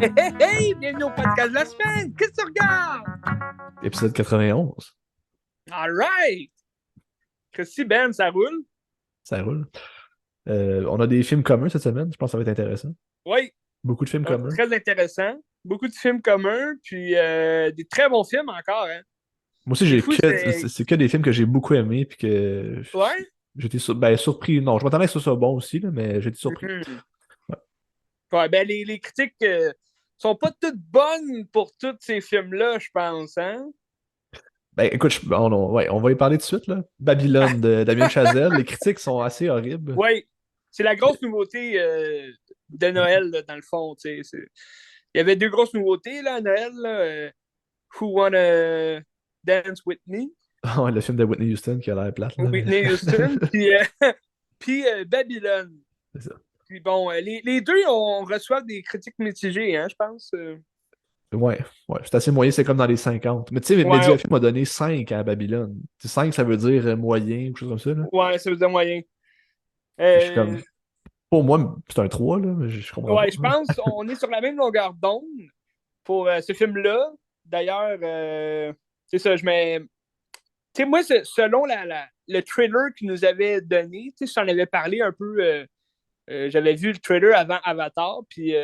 Hey, hey, hey! Bienvenue au podcast de la semaine! Qu'est-ce que tu regardes? Épisode 91. All right! Christy, Ben, ça roule? Ça roule. On a des films communs cette semaine. Je pense que ça va être intéressant. Oui, Beaucoup de films communs. très intéressant. Beaucoup de films communs, puis des très bons films encore, hein? Moi aussi, C'est fou, c'est que des films que j'ai beaucoup aimés puis que Ouais? j'étais surpris. Non, je m'attendais que ce soit bon aussi, là, mais j'ai été surpris. Mhm. Ouais. Ouais, ben, les critiques sont pas toutes bonnes pour tous ces films-là, je pense, hein? Ben écoute, ouais, on va y parler tout de suite, là. Babylone de Damien Chazelle. Les critiques sont assez horribles. Oui, c'est la grosse nouveauté de Noël, là, dans le fond, tu sais. Il y avait deux grosses nouveautés, là, à Noël, là. Who Wanna Dance With Me? Ouais, le film de Whitney Houston qui a l'air plate, là, mais Whitney Houston, puis, puis Babylone. c'est ça. Puis bon, les deux, on reçoit des critiques mitigées, hein, je pense. Ouais, ouais, c'est assez moyen, c'est comme dans les 50. Mais tu sais, Ouais, Mediafilm a donné 5 à Babylone. 5, ça veut dire moyen ou quelque chose comme ça, là. ouais, ça veut dire moyen. Je suis comme, Euh, pour moi, c'est un 3 là, mais je comprends pas. ouais, je pense qu'on est sur la même longueur d'onde pour ce film-là. D'ailleurs, c'est ça, je mets. Tu sais, moi, selon le trailer qu'ils nous avait donné, tu sais, je t'en avais parlé un peu. J'avais vu le trailer avant Avatar, puis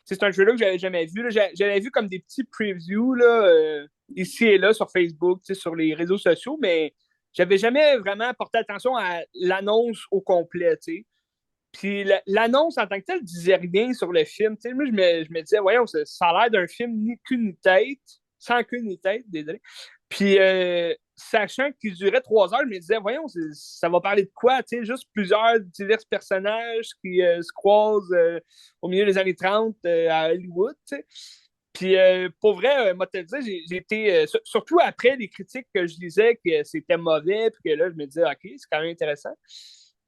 c'est un trailer que j'avais jamais vu. J'avais vu comme des petits previews là, ici et là sur Facebook, sur les réseaux sociaux, mais j'avais jamais vraiment porté attention à l'annonce au complet. T'sais. Puis l'annonce en tant que telle disait rien sur le film. T'sais. Moi, je me disais, voyons, ça a l'air d'un film ni queue ni tête, sans queue ni tête, désolé. Puis, sachant qu'il durait 3 heures, je me disais, voyons, ça va parler de quoi? Juste plusieurs divers personnages qui se croisent au milieu des années 30 à Hollywood. T'sais. Puis, pour vrai, moi, te le dire, j'ai été, surtout après les critiques que je lisais que c'était mauvais, puis que là, je me disais, OK, c'est quand même intéressant.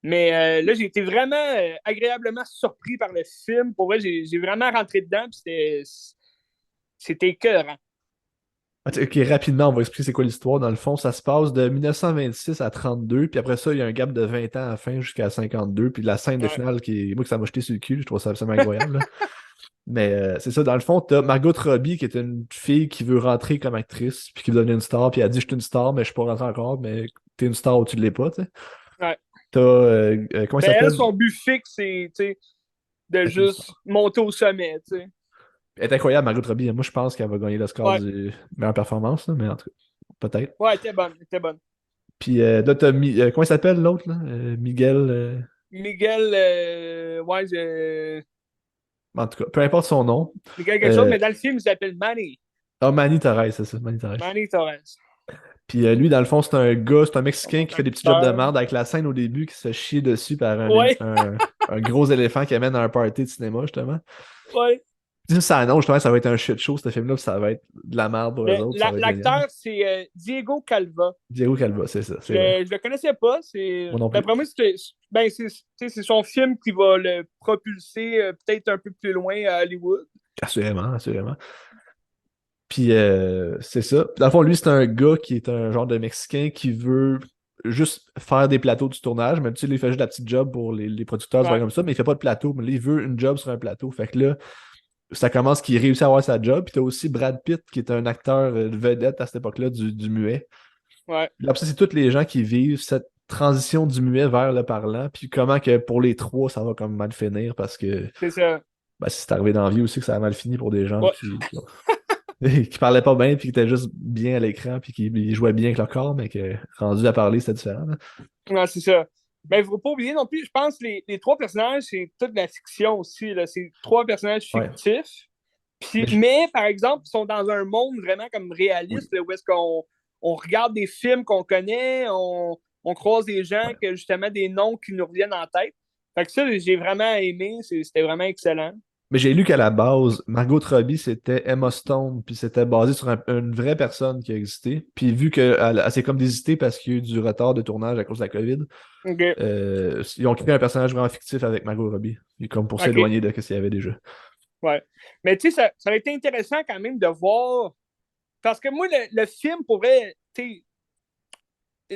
Mais là, j'ai été vraiment agréablement surpris par le film. Pour vrai, j'ai vraiment rentré dedans, puis c'était écœurant. Ok, rapidement, on va expliquer c'est quoi l'histoire. Dans le fond, ça se passe de 1926 à 32, puis après ça, il y a un gap de 20 ans à la fin jusqu'à 52, puis la scène de Ouais. finale qui est. Moi, que ça m'a jeté sur le cul, je trouve ça absolument incroyable, là. Mais c'est ça, dans le fond, t'as Margot Robbie, qui est une fille qui veut rentrer comme actrice, puis qui veut devenir une star, puis elle dit: Je suis une star, mais je suis pas rentrée encore, mais t'es une star ou tu l'es pas, tu sais. Ouais. T'as. Comment il Ben, elle, s'appelle? son but fixe, c'est de Être une juste star. monter au sommet. T'sais. Elle est incroyable, Margot Robbie. Moi, je pense qu'elle va gagner le score Ouais. du meilleure performance, là, mais en tout cas, peut-être. Ouais, elle était bonne. Elle était bonne. Puis là, comment il s'appelle l'autre, là? Miguel. Miguel, ouais, En tout cas, peu importe son nom. Miguel quelque chose, Euh, mais dans le film, il s'appelle Manny. Manny Torres, c'est ça, Manny Torres. Manny Torres. Puis lui, dans le fond, c'est un gars, c'est un Mexicain Son qui fait des petits jobs de acteur. merde avec la scène au début qui se fait chier dessus par Ouais, un gros éléphant qui amène à un party de cinéma, justement. ouais. Puis ça annonce, justement, ça va être un shit show, ce film-là, puis ça va être de la merde pour eux Mais autres, ça va être génial. l'acteur, c'est Diego Calva. Diego Calva, c'est ça, c'est vrai. Je le connaissais pas. C'est, Moi non plus. d'après moi, ben, c'est son film qui va le propulser peut-être un peu plus loin à Hollywood. Assurément, assurément. Puis c'est ça. Puis dans le fond, lui, c'est un gars qui est un genre de Mexicain qui veut juste faire des plateaux du tournage, mais tu sais, il fait juste la petite job pour les producteurs, c'est pas Ouais, comme ça, mais il fait pas de plateau, mais là, il veut une job sur un plateau. Fait que là, ça commence qu'il réussit à avoir sa job. Puis t'as aussi Brad Pitt, qui est un acteur vedette à cette époque-là du muet. ouais, Puis après ça, c'est tous les gens qui vivent cette transition du muet vers le parlant, puis comment que pour les trois, ça va comme mal finir, parce que c'est ça. ben, c'est arrivé dans la vie aussi que ça a mal fini pour des gens Ouais, qui parlaient pas bien, puis qui étaient juste bien à l'écran, puis qui ils jouaient bien avec leur corps, mais que rendu à parler, c'était différent, là. ouais, c'est ça. Ben, il ne faut pas oublier non plus, je pense que les trois personnages, c'est toute la fiction aussi. Là. C'est trois personnages Ouais. fictifs. Mais Mais, par exemple, ils sont dans un monde vraiment comme oui. réaliste, là, où est-ce qu'on regarde des films qu'on connaît, on croise des gens Ouais. qui ont justement des noms qui nous reviennent en tête. Fait que ça, j'ai vraiment aimé. C'était vraiment excellent. Mais j'ai lu qu'à la base, Margot Robbie, c'était Emma Stone, puis c'était basé sur une vraie personne qui a existé. Puis vu qu'elle s'est comme désistée parce qu'il y a eu du retard de tournage à cause de la COVID, OK. ils ont créé un personnage vraiment fictif avec Margot Robbie. Et comme pour OK. s'éloigner de ce qu'il y avait déjà. Ouais. Mais tu sais, ça aurait été intéressant quand même de voir. parce que moi, le film pourrait,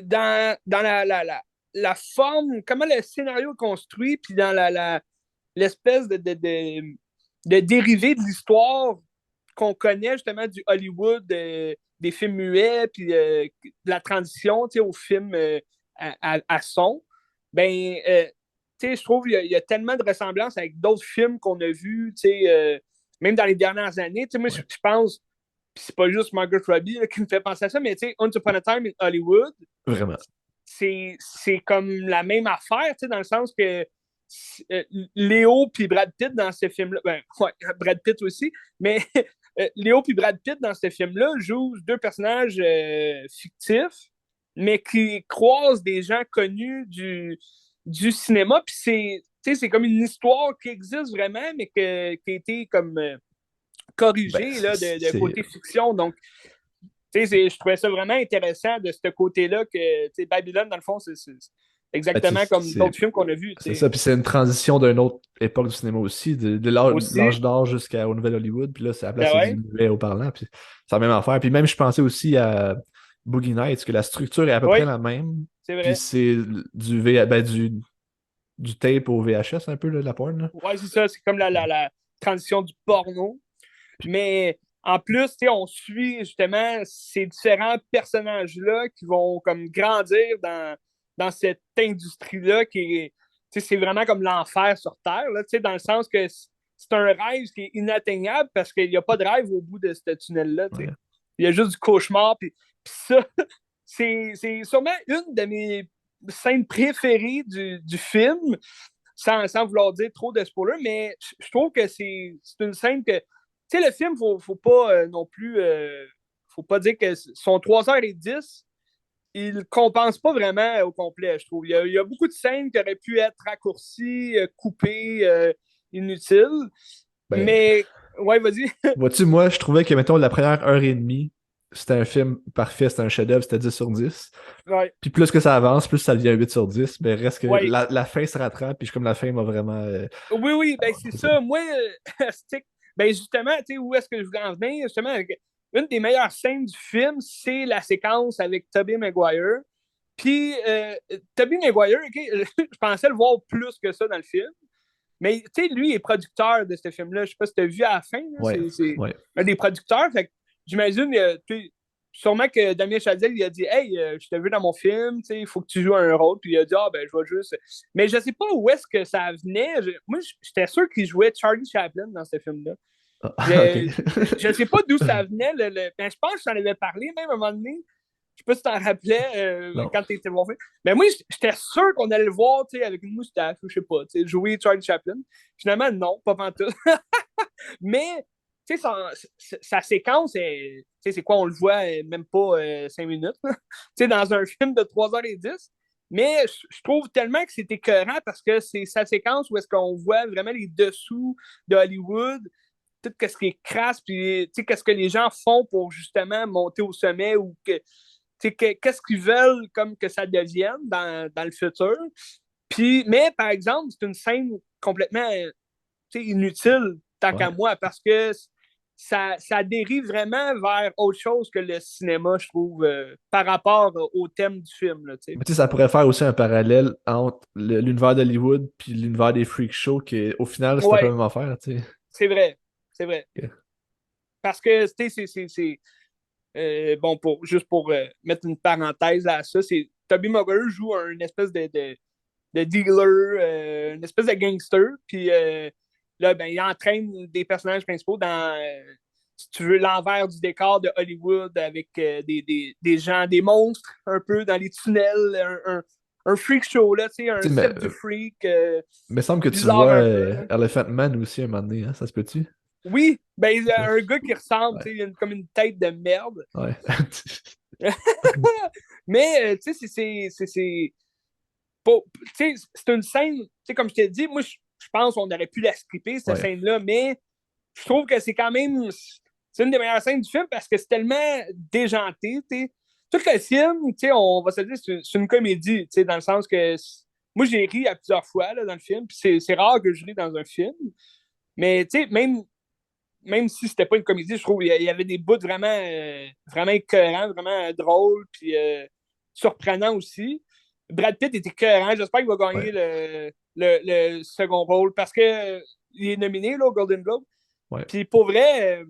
dans la forme, comment le scénario est construit, puis dans l'espèce de dérivé de l'histoire qu'on connaît justement du Hollywood, des films muets, puis de la transition au film à son, ben, je trouve qu'il y a tellement de ressemblances avec d'autres films qu'on a vus, même dans les dernières années. Moi, Ouais, je pense, puis c'est pas juste Margaret Robbie là, qui me fait penser à ça, mais Once Upon a Time in Hollywood, vraiment. c'est comme la même affaire, dans le sens que euh, Léo puis Brad Pitt dans ce film-là, ben, ouais, Brad Pitt aussi, mais Léo puis Brad Pitt dans ce film-là jouent deux personnages fictifs, mais qui croisent des gens connus du cinéma, puis c'est comme une histoire qui existe vraiment, mais qui a été comme Ben, corrigée là, de côté fiction. Donc, je trouvais ça vraiment intéressant de ce côté-là que Babylone, dans le fond, c'est ben, exactement comme d'autres films qu'on a vus. c'est ça, puis c'est une transition d'une autre époque du cinéma aussi, de Aussi, l'âge d'or jusqu'au Nouvel Hollywood, puis là, c'est à la place ben c'est du ouais, muet au parlant, puis c'est la même affaire. Puis même, je pensais aussi à Boogie Nights, que la structure est à peu près oui, la même, c'est puis vrai. c'est du tape au VHS, un peu, là, de la porn, là. Ouais, c'est ça, c'est comme la transition du porno. Mais en plus, on suit justement ces différents personnages-là qui vont comme grandir dans cette industrie-là qui est, c'est vraiment comme l'enfer sur Terre, là, dans le sens que c'est un rêve qui est inatteignable parce qu'il n'y a pas de rêve au bout de ce tunnel-là. Ouais. Il y a juste du cauchemar. Puis ça, c'est sûrement une de mes scènes préférées du film, sans vouloir dire trop de spoilers, mais je trouve que c'est une scène que. Tu sais, le film, faut pas non plus. Faut pas dire que son 3h10, il compense pas vraiment au complet, je trouve. Il y a beaucoup de scènes qui auraient pu être raccourcies, coupées, inutiles. Ben, Mais, ouais, vas-y. vois-tu, moi, je trouvais que, mettons, la première heure et demie, c'était un film parfait, c'était un chef-d'œuvre, c'était 10 sur 10. Ouais, Puis plus que ça avance, plus ça devient 8 sur 10. Mais reste que ouais. la fin se rattrape, puis comme la fin m'a vraiment. Oui, oui, ben c'est C'est ça. ça. Moi, ben justement, tu sais, où est-ce que je voulais en venir? Justement, une des meilleures scènes du film, c'est la séquence avec Tobey Maguire. Puis, Tobey Maguire, ok, je pensais le voir plus que ça dans le film. Mais, tu sais, lui est producteur de ce film-là. Je sais pas si tu as vu à la fin, là, Ouais, c'est ouais. un des producteurs. Fait que j'imagine, sûrement que Damien Chazelle, il a dit Hey, je t'ai vu dans mon film, il faut que tu joues un rôle. Puis il a dit Ah, ben, je vais juste. Mais je sais pas où est-ce que ça venait. Moi, j'étais sûr qu'il jouait Charlie Chaplin dans ce film-là. Ah, ok. Je sais pas d'où ça venait. Ben, je pense que je t'en avais parlé même à un moment donné. Je sais pas si tu t'en rappelais Non. quand tu étais voir. Mais moi, j'étais sûr qu'on allait le voir avec une moustache, ou je sais pas, jouer Charlie Chaplin. Finalement, non, pas pantoute. Mais, sa séquence, c'est quoi, on le voit même pas 5 minutes, dans un film de 3h10. Mais je trouve tellement que c'est écœurant parce que c'est sa séquence où est-ce qu'on voit vraiment les dessous de Hollywood, tout ce qui est crasse, puis qu'est-ce que les gens font pour justement monter au sommet ou qu'est-ce qu'ils veulent comme que ça devienne dans le futur. Puis, mais par exemple, c'est une scène complètement inutile tant qu'à Ouais. moi parce que ça dérive vraiment vers autre chose que le cinéma, je trouve, par rapport au thème du film. Là, Mais tu sais, ça pourrait faire aussi un parallèle entre l'univers d'Hollywood puis l'univers des freak shows, qui au final, c'est un peu la ouais, même affaire, tu sais. c'est vrai. C'est vrai. Ok. Parce que, tu sais, c'est bon, juste pour mettre une parenthèse à ça, c'est Tobey Maguire joue une espèce de dealer, une espèce de gangster. Puis là, ben, il entraîne des personnages principaux dans, si tu veux, l'envers du décor de Hollywood avec des gens, des monstres un peu dans les tunnels, un freak show, là, un Tu sais, cirque du freak mais semble que tu bizarre vois un peu. Là. Elephant Man aussi un moment donné, hein, ça se peut-tu? Oui, ben, il y a un gars qui ressemble, Ouais. il a comme une tête de merde. Ouais. Mais, tu sais, c'est une scène, comme je t'ai dit, moi, je pense qu'on aurait pu la skipper, cette Ouais. scène-là, mais je trouve que c'est quand même. C'est une des meilleures scènes du film parce que c'est tellement déjanté. T'sais. Tout le film, on va se dire, c'est une comédie, dans le sens que moi, j'ai ri à plusieurs fois là, dans le film, puis c'est rare que je ris dans un film. Mais même même si c'était pas une comédie, je trouve qu'il y avait des bouts vraiment écœurants, vraiment drôles, puis surprenants aussi. Brad Pitt était écœurant. J'espère qu'il va Ouais, gagner le second rôle parce que il est nominé là, au Golden Globe. ouais. Puis pour vrai,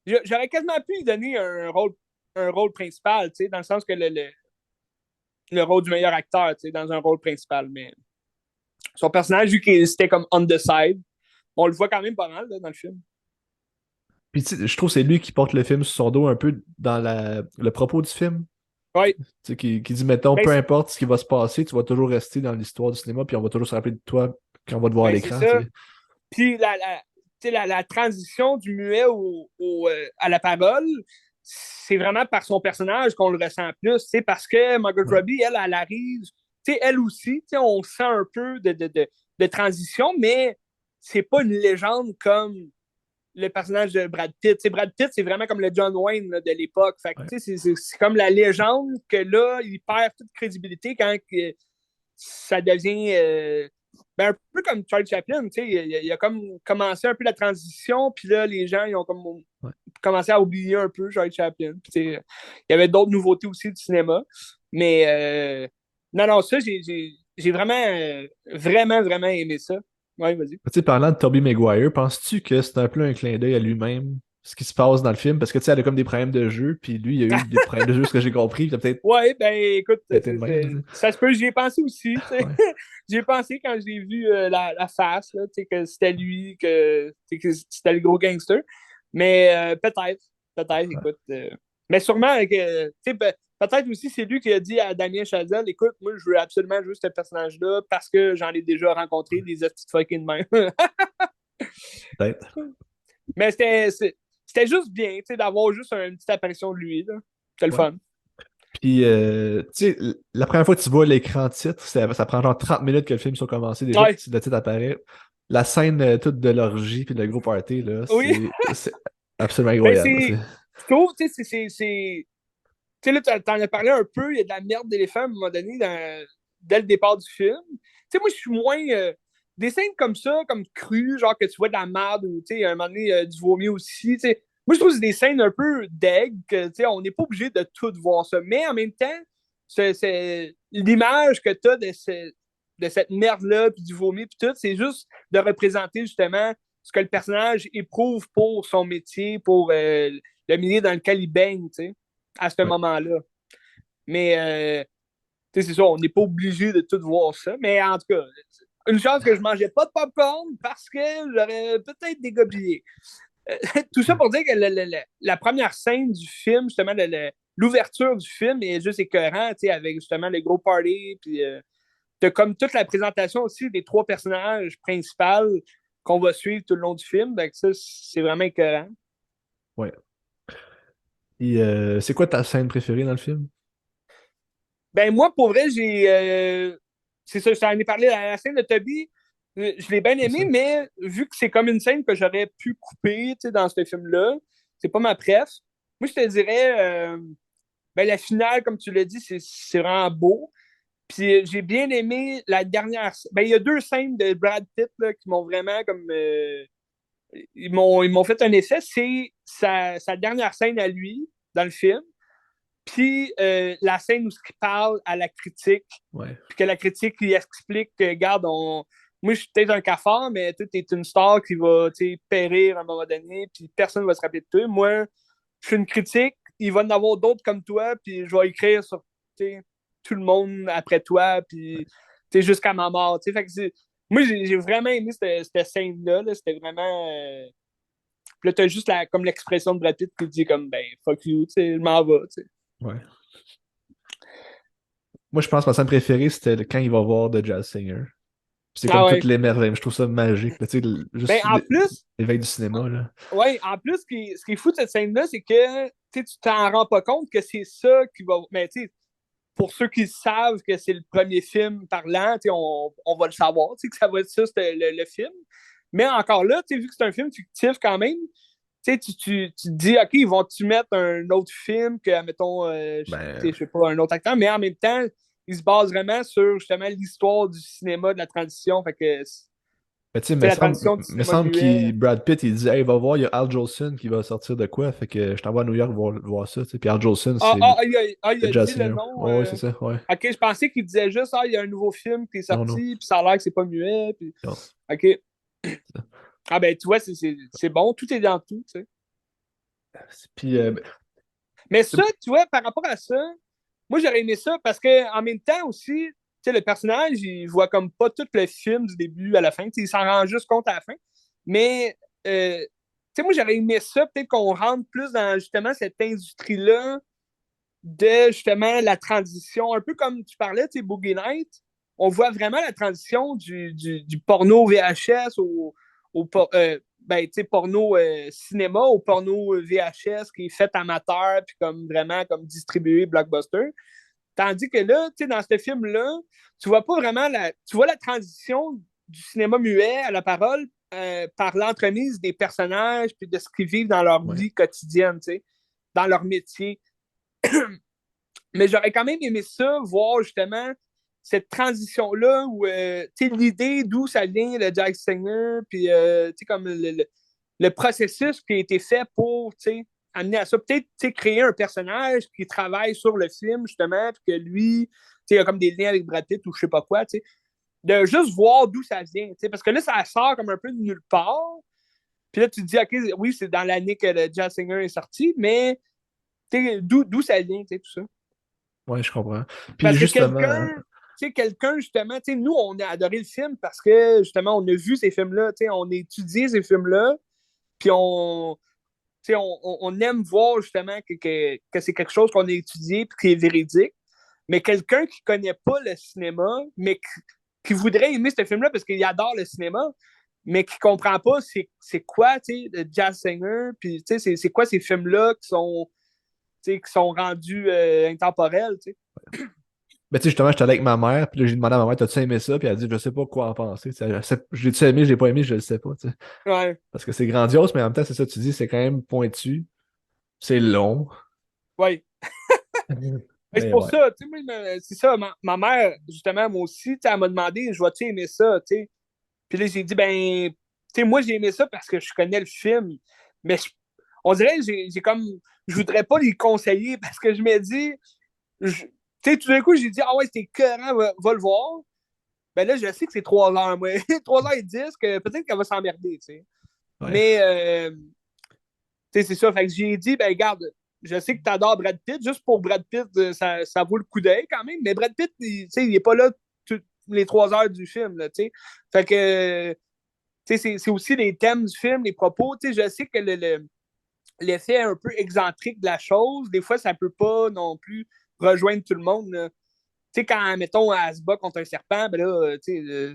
j'aurais quasiment pu lui donner un rôle principal, dans le sens que le rôle du meilleur acteur dans un rôle principal. Mais son personnage, vu que c'était comme on the side, on le voit quand même pas mal là, dans le film. Puis je trouve que c'est lui qui porte le film sur son dos un peu dans le propos du film. Oui, Tu sais, qui dit, mettons, ben, peu importe ce qui va se passer, tu vas toujours rester dans l'histoire du cinéma, puis on va toujours se rappeler de toi quand on va te voir à ben c'est l'écran, tu ça. sais. Puis la transition du muet à la parole, c'est vraiment par son personnage qu'on le ressent plus. Parce que Margot Ouais, Robbie, elle arrive, elle aussi, on sent un peu de transition, mais c'est pas une légende comme le personnage de Brad Pitt. Brad Pitt, c'est vraiment comme le John Wayne là, de l'époque. Fait ouais, que, c'est comme la légende que là, il perd toute crédibilité quand ça devient ben, un peu comme Charlie Chaplin. Il a comme commencé un peu la transition, puis là, les gens ils ont comme ouais. commencé à oublier un peu Charlie Chaplin. Puis, il y avait d'autres nouveautés aussi du cinéma. Mais non, non, ça, j'ai vraiment aimé ça. Ouais, vas-y. Tu sais, parlant de Tobey Maguire, penses-tu que c'est un peu un clin d'œil à lui-même, ce qui se passe dans le film? Parce que tu sais, elle a comme des problèmes de jeu, puis lui, il a eu des problèmes de jeu, ce que j'ai compris, puis peut-être Ouais, ben écoute, été le même, tu ça se peut, j'y ai pensé aussi. sais. Ouais. J'y ai pensé quand j'ai vu la face, là, que c'était lui, que c'était le gros gangster. Mais peut-être, écoute. Mais sûrement que, peut-être aussi c'est lui qui a dit à Damien Chazelle, écoute, moi je veux absolument jouer ce personnage-là parce que j'en ai déjà rencontré des hosties de fucking main. Peut-être. Mais c'était juste bien, d'avoir juste une petite apparition de lui, là. C'était le Ouais. fun. Puis, tu sais, la première fois que tu vois l'écran titre, ça prend genre 30 minutes que le film soit commencé, déjà, Ouais, puis le titre apparaît. La scène toute de l'orgie, puis le gros party, là, oui. c'est absolument Ben, incroyable. c'est. Je trouve, tu sais, Tu sais, là, t'en as parlé un peu, il y a de la merde d'éléphant à un moment donné dès le départ du film. Tu sais, moi, je suis moins. Des scènes comme ça, comme crues, genre que tu vois de la merde ou, tu sais, à un moment donné, du vomi aussi, tu sais. Moi, je trouve que c'est des scènes un peu deg, que, tu sais, on n'est pas obligé de tout voir ça. Mais en même temps, c'est l'image que tu as de cette merde-là, puis du vomi, puis tout, c'est juste de représenter justement ce que le personnage éprouve pour son métier, pour le milieu dans lequel il baigne, tu sais, à ce Ouais. moment-là. Mais, c'est ça, on n'est pas obligé de tout voir ça. Mais en tout cas, une chance que je mangeais pas de popcorn parce que j'aurais peut-être dégobillé. Tout ça pour dire que la première scène du film, justement, l'ouverture du film est juste écœurant, avec justement les gros parties, puis t'as comme toute la présentation aussi des trois personnages principaux qu'on va suivre tout le long du film. Donc ça, c'est vraiment écœurant. Ouais. Et c'est quoi ta scène préférée dans le film? Ben moi, pour vrai, c'est ça, je t'en ai parlé à la scène de Toby. Je l'ai bien C'est aimé, ça? mais vu que c'est comme une scène que j'aurais pu couper dans ce film-là, c'est pas ma préf. Moi, je te dirais, ben, la finale, comme tu l'as dit, c'est vraiment beau. Puis j'ai bien aimé la dernière. Ben, il y a deux scènes de Brad Pitt là, qui m'ont vraiment comme. Ils m'ont fait un effet. C'est sa dernière scène à lui dans le film. Puis la scène où il parle à la critique, Ouais. puis que la critique lui explique que, regarde, moi, je suis peut-être un cafard, mais tu es une star qui va périr à un moment donné, puis personne ne va se rappeler de toi. Moi, je suis une critique, il va y en avoir d'autres comme toi, puis je vais écrire sur tout le monde après toi, puis jusqu'à ma mort. Fait que moi, j'ai vraiment aimé cette scène-là. Là. C'était vraiment. Puis là, t'as juste comme l'expression de Brad Pitt qui dit comme, ben, fuck you, je m'en vais. Ouais. Moi, je pense que ma scène préférée, c'était quand il va voir The Jazz Singer. C'est comme Ah toutes ouais. les merveilles. Je trouve ça magique, là. Tu sais, Ben, juste en plus, l'éveil du cinéma, là. ouais, en plus, ce qui est fou de cette scène-là, c'est que tu t'en rends pas compte que c'est ça qui va. Mais tu sais, pour ceux qui savent que c'est le premier film parlant, on va le savoir, que ça va être ça, c'est le film. Mais encore là, vu que c'est un film fictif quand même, tu te dis, OK, ils vont-tu mettre un autre film que, mettons, je Ben, sais pas, un autre acteur, mais en même temps, ils se basent vraiment sur justement l'histoire du cinéma, de la transition. Fait que Mais tu sais, C'est la transition du me cinéma semble muet. Brad Pitt, il dit, hey, va voir, il y a Al Jolson qui va sortir de quoi, fait que je t'envoie à New York voir ça, tu sais. Puis Al Jolson, c'est Il le a jazz dit le singer. nom. Ouais, ouais, c'est ça, ouais. Ok, je pensais qu'il disait juste, il y a un nouveau film qui est Non, non. sorti, puis ça a l'air que c'est pas muet. Puis... Non. Ok. Ah ben, tu vois, c'est bon, tout est dans tout, tu sais. Puis, Mais ça, tu vois, par rapport à ça, moi, j'aurais aimé ça parce que en même temps aussi, tu sais, le personnage, il voit comme pas tout le film du début à la fin. Tu sais, il s'en rend juste compte à la fin. Mais, tu sais, moi, j'aurais aimé ça, peut-être qu'on rentre plus dans justement cette industrie-là de justement la transition, un peu comme tu parlais, tu sais, Boogie Night. On voit vraiment la transition du porno VHS ben, porno cinéma au porno VHS qui est fait amateur puis comme vraiment comme distribué blockbuster. Tandis que là, tu sais, dans ce film-là, tu vois pas vraiment tu vois la transition du cinéma muet à la parole par l'entremise des personnages puis de ce qu'ils vivent dans leur ouais. vie quotidienne, tu sais, dans leur métier. Mais j'aurais quand même aimé ça, voir justement cette transition-là où, tu sais, l'idée d'où ça vient, le Jack Singer, puis, tu sais, comme le processus qui a été fait pour, tu sais, amener à ça. Peut-être, tu sais, créer un personnage qui travaille sur le film, justement, puis que lui, tu sais, il a comme des liens avec Brad Pitt ou je sais pas quoi, tu sais. De juste voir d'où ça vient, tu sais, parce que là, ça sort comme un peu de nulle part. Puis là, tu te dis, OK, oui, c'est dans l'année que le Jazz Singer est sorti, mais d'où ça vient, tu sais, tout ça. Ouais, je comprends. Puis Parce que justement, quelqu'un, justement, nous, on a adoré le film parce que, justement, on a vu ces films-là, on a étudié ces films-là, puis on aime voir, justement, que c'est quelque chose qu'on a étudié puis qui est véridique. Mais quelqu'un qui connaît pas le cinéma, mais qui voudrait aimer ce film-là parce qu'il adore le cinéma, mais qui comprend pas c'est quoi, le Jazz Singer, puis, c'est quoi ces films-là qui sont rendus intemporels, tu sais. ben, tu sais, justement, j'étais allé avec ma mère, puis là, j'ai demandé à ma mère, t'as-tu aimé ça? Puis elle a dit, je sais pas quoi en penser. Tu sais, je l'ai-tu aimé, je l'ai pas aimé, je le sais pas, tu sais. Ouais, Parce que c'est grandiose, mais en même temps, c'est ça, tu dis, c'est quand même pointu, c'est long. ouais. C'est Mais pour ouais. ça, tu sais, c'est ça, ma mère, justement, moi aussi, elle m'a demandé, je vais-tu aimer ça, tu sais. Puis là, j'ai dit, ben, tu sais, moi, j'ai aimé ça parce que je connais le film. Mais on dirait que j'ai comme, je voudrais pas les conseiller parce que je me dis, tu sais, tout d'un coup, j'ai dit, ah ouais, c'était écœurant, va le voir. Ben là, je sais que c'est 3 heures, moi. 3h10, que peut-être qu'elle va s'emmerder, tu sais. Ouais. Mais, tu sais, c'est ça. Fait que j'ai dit, ben, regarde, je sais que tu adores Brad Pitt. Juste pour Brad Pitt, ça vaut le coup d'œil quand même. Mais Brad Pitt, il est pas là toutes les 3 heures du film, là, tu sais. Fait que, tu sais, c'est aussi les thèmes du film, les propos. Tu sais, je sais que l'effet un peu excentrique de la chose, des fois, ça peut pas non plus rejoindre tout le monde, là. Tu sais, quand, mettons, elle se bat contre un serpent, ben là, tu sais,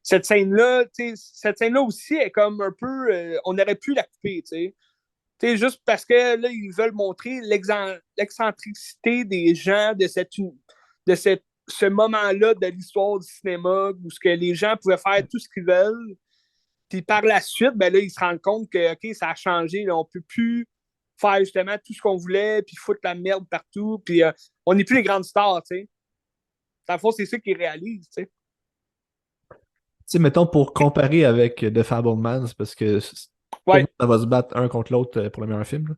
cette scène-là, tu sais, cette scène-là aussi est comme un peu, on aurait pu la couper, tu sais. T'sais, juste parce que là, ils veulent montrer l'excentricité des gens ce moment-là de l'histoire du cinéma où ce que les gens pouvaient faire tout ce qu'ils veulent. Puis par la suite, ben là, ils se rendent compte que OK, ça a changé. Là, on peut plus faire justement tout ce qu'on voulait, puis foutre la merde partout. Puis on n'est plus les grandes stars, tu sais. Dans le fond, c'est ça qu'ils réalisent, tu sais. Tu sais, mettons, pour comparer avec The Fabelmans, parce que pour moi, Ouais, ça va se battre un contre l'autre pour le meilleur film, là.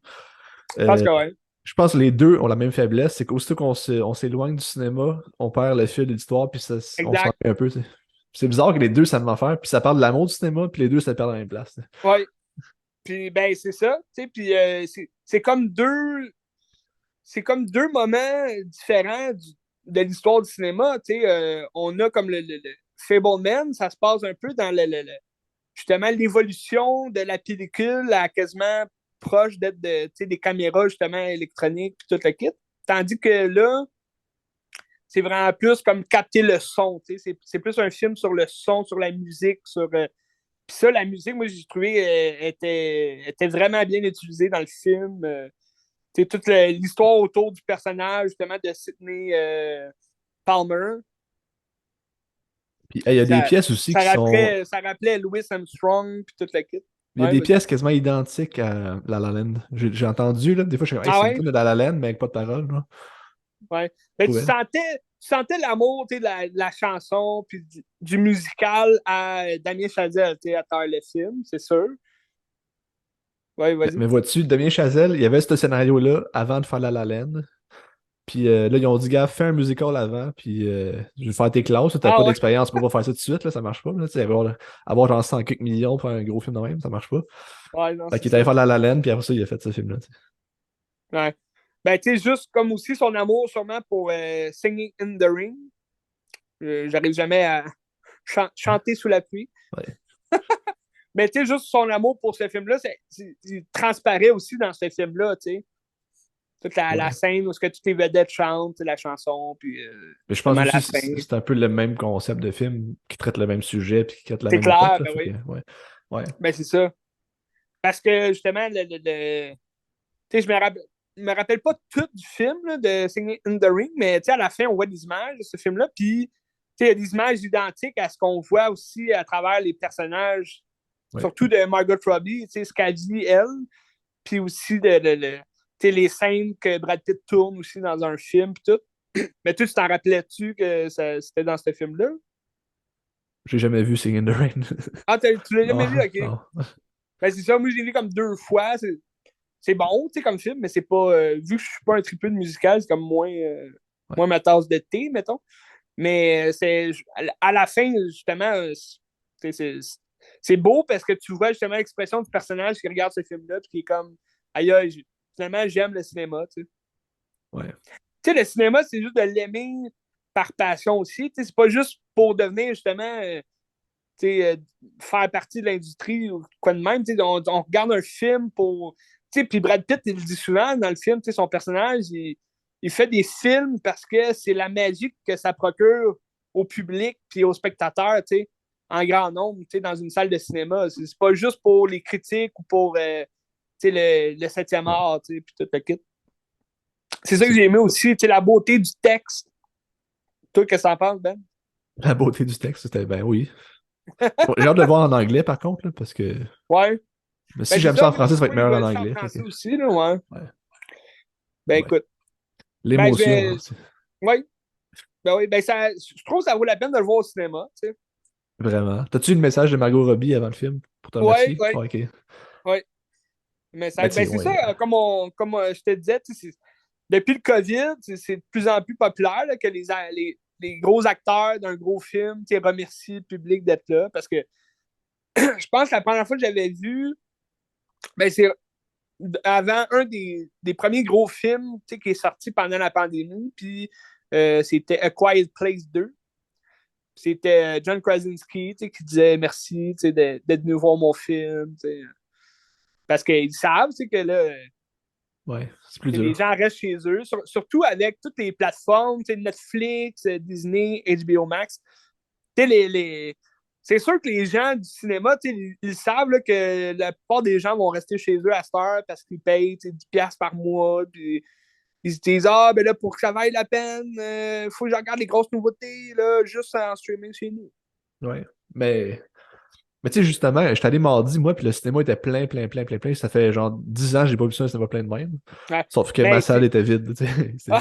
je pense Euh, que ouais. je pense que les deux ont la même faiblesse, c'est qu'aussitôt on s'éloigne du cinéma, on perd le fil de l'histoire, puis on s'en Exact. un peu, tu sais. C'est bizarre que les deux, ça me faire, puis ça parle de l'amour du cinéma, puis les deux, ça perd dans la même place, tu sais. Ouais. Puis ben, c'est ça. Tu sais, puis c'est comme deux moments différents de l'histoire du cinéma. Tu sais, on a comme le Fableman, ça se passe un peu dans justement l'évolution de la pellicule à quasiment proche d'être tu sais, des caméras justement électroniques puis tout le kit. Tandis que là, c'est vraiment plus comme capter le son. Tu sais, c'est plus un film sur le son, sur la musique, sur. Puis ça, la musique, moi, j'ai trouvé était vraiment bien utilisée dans le film. C'est toute l'histoire autour du personnage, justement, de Sidney Palmer. Puis hey, il y a des Ça, pièces aussi ça, qui sont. ça rappelait Louis Armstrong, puis toute la kit. Il y a Ouais, des vas-y. pièces quasiment identiques à La La Land. J'ai entendu, là, des fois, je suis comme, hey, Ah c'est une ouais? tonne de La La Land, mais avec pas de parole, là. Ouais. Je Mais trouvais. tu sentais l'amour, de la chanson, puis du musical à Damien Chazelle, à travers le film, c'est sûr. Ouais, vas-y. Mais vois-tu, Damien Chazelle, il y avait ce scénario-là avant de faire La La Land. Puis là, ils ont dit, gars, fais un musical avant, puis je vais faire tes classes. T'as Ah pas ouais? d'expérience, tu peux pas faire ça tout de suite, là, ça marche pas. Là, tu sais, avoir genre 100 quelques millions pour faire un gros film de même, ça marche pas. Ouais, non, Fait c'est qu'il est ça. allé faire La La Land, puis après ça, il a fait ce film-là. Tu sais. Ouais. Ben, tu sais, juste comme aussi son amour sûrement pour Singing in the Ring. J'arrive jamais à chanter sous la pluie. Ouais. Mais tu sais, juste son amour pour ce film-là, il transparaît aussi dans ce film-là, tu sais. Toute la Ouais. scène où ce que toutes les vedettes chantent la chanson, puis Mais je pense justement aussi la que fin. c'est un peu le même concept de film qui traite le même sujet puis qui traite la C'est même époque. clair, Là, ben fait que, oui. ouais. Ouais. Ben c'est ça. Parce que justement, tu sais, me rappelle pas tout du film là, de Singing in the Ring, mais tu sais, à la fin, on voit des images de ce film-là, puis tu sais, il y a des images identiques à ce qu'on voit aussi à travers les personnages, Ouais. surtout de Margot Robbie, tu sais, ce qu'elle dit, elle, puis aussi tu sais, les scènes que Brad Pitt tourne aussi dans un film, puis tout. Mais tu t'en rappelais-tu que c'était dans ce film-là? J'ai jamais vu Sing in the Rain. Ah, tu l'as Non, jamais vu, ok. non. Ben, c'est ça, moi, je l'ai vu comme 2 fois. C'est bon, tu sais, comme film, mais c'est pas. Vu que je suis pas un triple de musical, c'est comme Ouais. moins ma tasse de thé, mettons. Mais à la fin, justement, c'est beau parce que tu vois justement l'expression du personnage qui regarde ce film-là, puis qui est comme, aïe, aïe, finalement, j'aime le cinéma, tu sais. Ouais. Tu sais, le cinéma, c'est juste de l'aimer par passion aussi. Tu sais, c'est pas juste pour devenir justement tu sais, faire partie de l'industrie ou quoi de même. Tu sais, on regarde un film pour. Tu sais, puis Brad Pitt, il le dit souvent dans le film, tu sais, son personnage, il fait des films parce que c'est la magie que ça procure au public puis aux spectateurs, tu sais, en grand nombre, tu sais, dans une salle de cinéma. C'est pas juste pour les critiques ou pour tu sais, le 7e Ouais. art, tu sais, puis tout le kit. C'est ça que C'est j'ai aimé aussi, tu sais, la beauté du texte. Toi, qu'est-ce que t'en penses, Ben? la beauté du texte, c'était ben oui. J'ai hâte de le voir en anglais par contre, là, parce que Ouais. mais si Ben, c'est j'aime ça ça, en moi, j'ai français, ça va être trouvé meilleur en le ça en anglais. Fait que, français aussi, là, ouais. ouais. Ben, Ouais. écoute. Ben, je L'émotion, vais. hein, Oui. Ben oui, ben je trouve que ça vaut la peine de le voir au cinéma, tu sais. vraiment. T'as-tu eu le message de Margot Robbie avant le film pour te Oui, remercier? oui, Ouais, ok. oui. Mais Ben, tu ben sais, c'est ça, ouais. comme je te disais, tu sais, depuis le COVID, c'est de plus en plus populaire là, que les gros acteurs d'un gros film tu sais, remercient le public d'être là. Parce que je pense que la première fois que j'avais vu, ben c'est avant un des premiers gros films tu sais, qui est sorti pendant la pandémie, puis c'était A Quiet Place 2. C'était John Krasinski qui disait merci d'être venu voir mon film. Parce qu'ils savent que là, Ouais, c'est plus les dur. gens restent chez eux, surtout avec toutes les plateformes, Netflix, Disney, HBO Max. C'est sûr que les gens du cinéma, ils savent là, que la plupart des gens vont rester chez eux à cette heure parce qu'ils payent 10$ par mois. Puis ils se disent ah, ben là, pour que ça vaille la peine, il faut que je regarde les grosses nouveautés là, juste en streaming chez nous. Ouais. Mais tu sais, justement, j'étais allé mardi, moi, puis le cinéma était plein, plein, plein, plein, plein. Ça fait genre 10 ans que j'ai pas vu ça, un cinéma plein de même. Ouais. Sauf que ma Mais salle était vide, tu sais.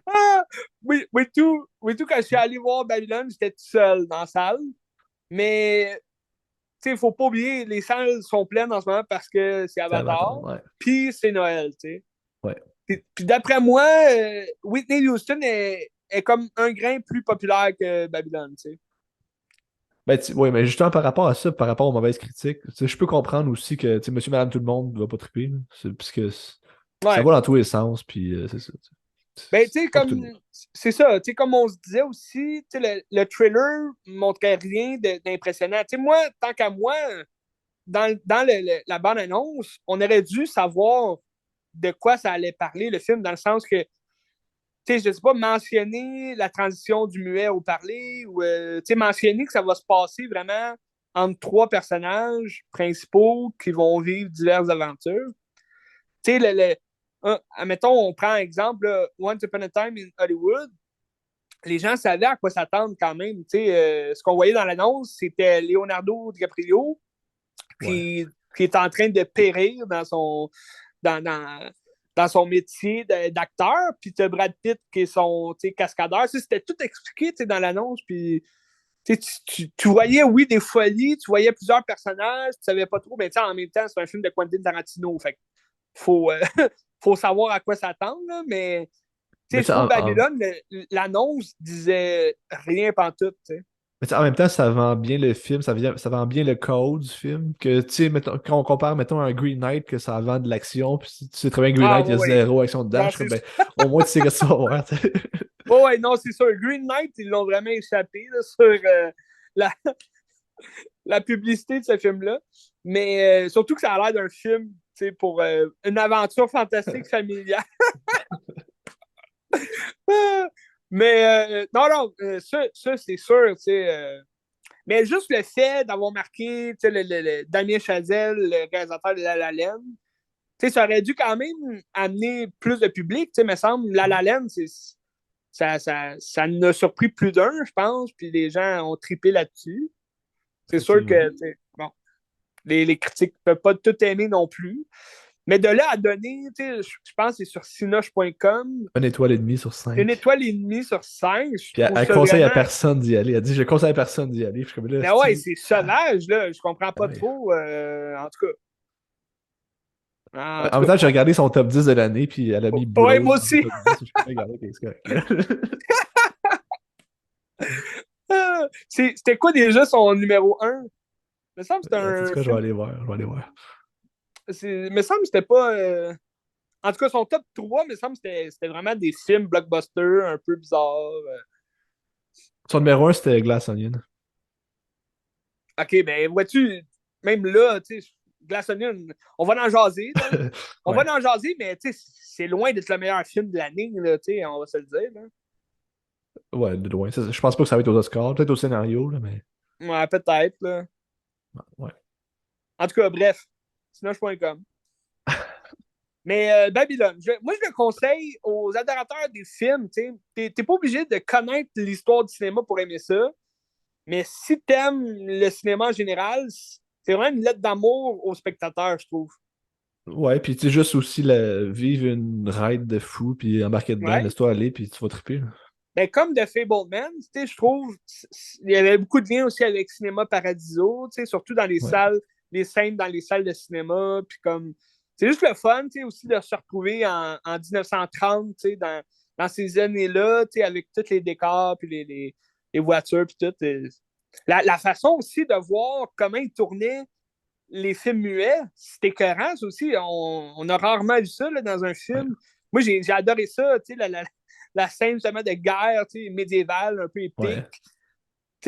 ah, oui, tout, quand je suis allé voir Babylone, j'étais tout seul dans la salle. Mais, tu sais, il faut pas oublier, les salles sont pleines en ce moment parce que c'est C'est Avatar, Avatar, ouais. puis c'est Noël, tu sais. Ouais. Puis d'après moi, Whitney Houston est comme un grain plus populaire que Babylone, tu sais. Ben, ouais, mais justement par rapport à ça, par rapport aux mauvaises critiques, tu sais, je peux comprendre aussi que tu sais, monsieur, madame, tout le monde ne va pas triper. Là. Parce que ça Ouais. va dans tous les sens, puis c'est ça. Ben, tu C'est sais, pas pour tout comme, le monde. c'est ça, tu sais, comme on se disait aussi, tu sais, le trailer montrait rien d'impressionnant. Tu sais, moi, tant qu'à moi, dans la bande-annonce, on aurait dû savoir de quoi ça allait parler, le film, dans le sens que, tu sais, je sais pas, mentionner la transition du muet au parler, ou, tu sais, mentionner que ça va se passer vraiment entre 3 personnages principaux qui vont vivre diverses aventures. Tu sais, admettons, on prend un exemple, là, Once Upon a Time in Hollywood, les gens savaient à quoi s'attendre quand même. Tu sais, ce qu'on voyait dans l'annonce, c'était Leonardo DiCaprio Ouais. qui est en train de périr dans son dans dans son métier d'acteur, puis t'as Brad Pitt qui est son cascadeur. C'était tout expliqué dans l'annonce, puis tu voyais, oui, des folies, tu voyais plusieurs personnages, tu savais pas trop, mais en même temps, c'est un film de Quentin Tarantino, fait faut, faut savoir à quoi s'attendre, là, mais Mais je trouve Babylone, l'annonce disait rien pantoute, tu sais. mais en même temps, ça vend bien le film, ça vend bien le code du film. Que, quand on compare, mettons, à un Green Knight, que ça vend de l'action, puis tu sais très bien Green Ah, Knight, il y a ouais, zéro action dedans. non, Je suis comme, ben, au moins, tu sais que tu vas voir. ouais, non, c'est sûr. Green Knight, ils l'ont vraiment échappé là, sur la, la publicité de ce film-là. Mais surtout que ça a l'air d'un film pour une aventure fantastique familiale. Mais non, non, ça c'est sûr. Mais juste le fait d'avoir marqué Damien Chazelle, le réalisateur de La La Land, ça aurait dû quand même amener plus de public. Il me semble, La La Land, ça nous a surpris plus d'un, je pense, puis les gens ont trippé là-dessus. C'est sûr que bon, les critiques ne peuvent pas tout aimer non plus. Mais de là à donner, je pense que c'est sur cinoche.com, 1,5 étoile sur une 5. étoile et demie sur 5. Je Puis trouve elle ça conseille à vraiment. personne d'y aller. Elle dit, je conseille à personne d'y aller. Puis je suis comme là, Mais ouais, c'est sauvage, là. Je comprends ah pas ouais. trop. En tout cas. En En tout même cas. temps, j'ai regardé son top 10 de l'année, puis elle a mis Ouais, Bros moi dans le aussi. top 10. Je suis comme, regardez, qu'est-ce que C'était quoi déjà son numéro un? Il me semble que c'était En tout un cas, je vais film. aller voir. Je vais aller voir. Il me semble que c'était pas. En tout cas, son top 3, il me semble que c'était vraiment des films blockbusters un peu bizarres. Son numéro 1, c'était Glass Onion. OK, ben vois-tu, même là, tu sais, Glass Onion, on va en jaser, là. On va Ouais. en jaser, mais tu sais, c'est loin d'être le meilleur film de l'année, là, tu sais, on va se le dire, là. Ouais, de loin. Je pense pas que ça va être aux Oscars. Peut-être au scénario, là, mais. Ouais, peut-être, là. Ouais. En tout cas, bref, sinoche.com. Mais Babylone, moi, je le conseille aux adorateurs des films, tu sais. T'es pas obligé de connaître l'histoire du cinéma pour aimer ça, mais si t'aimes le cinéma en général, c'est vraiment une lettre d'amour aux spectateurs, je trouve. Ouais, puis tu sais, juste aussi vivre une ride de fou, puis embarquer dedans, Ouais. laisse-toi aller, puis tu vas triper. Là. Ben, comme The Fableman, je trouve il y avait beaucoup de liens aussi avec Cinéma Paradiso, surtout dans les Ouais. salles, les scènes dans les salles de cinéma. Puis comme c'est juste le fun aussi de se retrouver en 1930 dans ces années-là, avec tous les décors, puis les voitures, puis tout. La façon aussi de voir comment ils tournaient les films muets, c'était écœurant, ça aussi. On a rarement vu ça là, dans un Ouais. film. Moi, j'ai adoré ça, la scène justement de guerre médiévale, un peu Ouais. épique.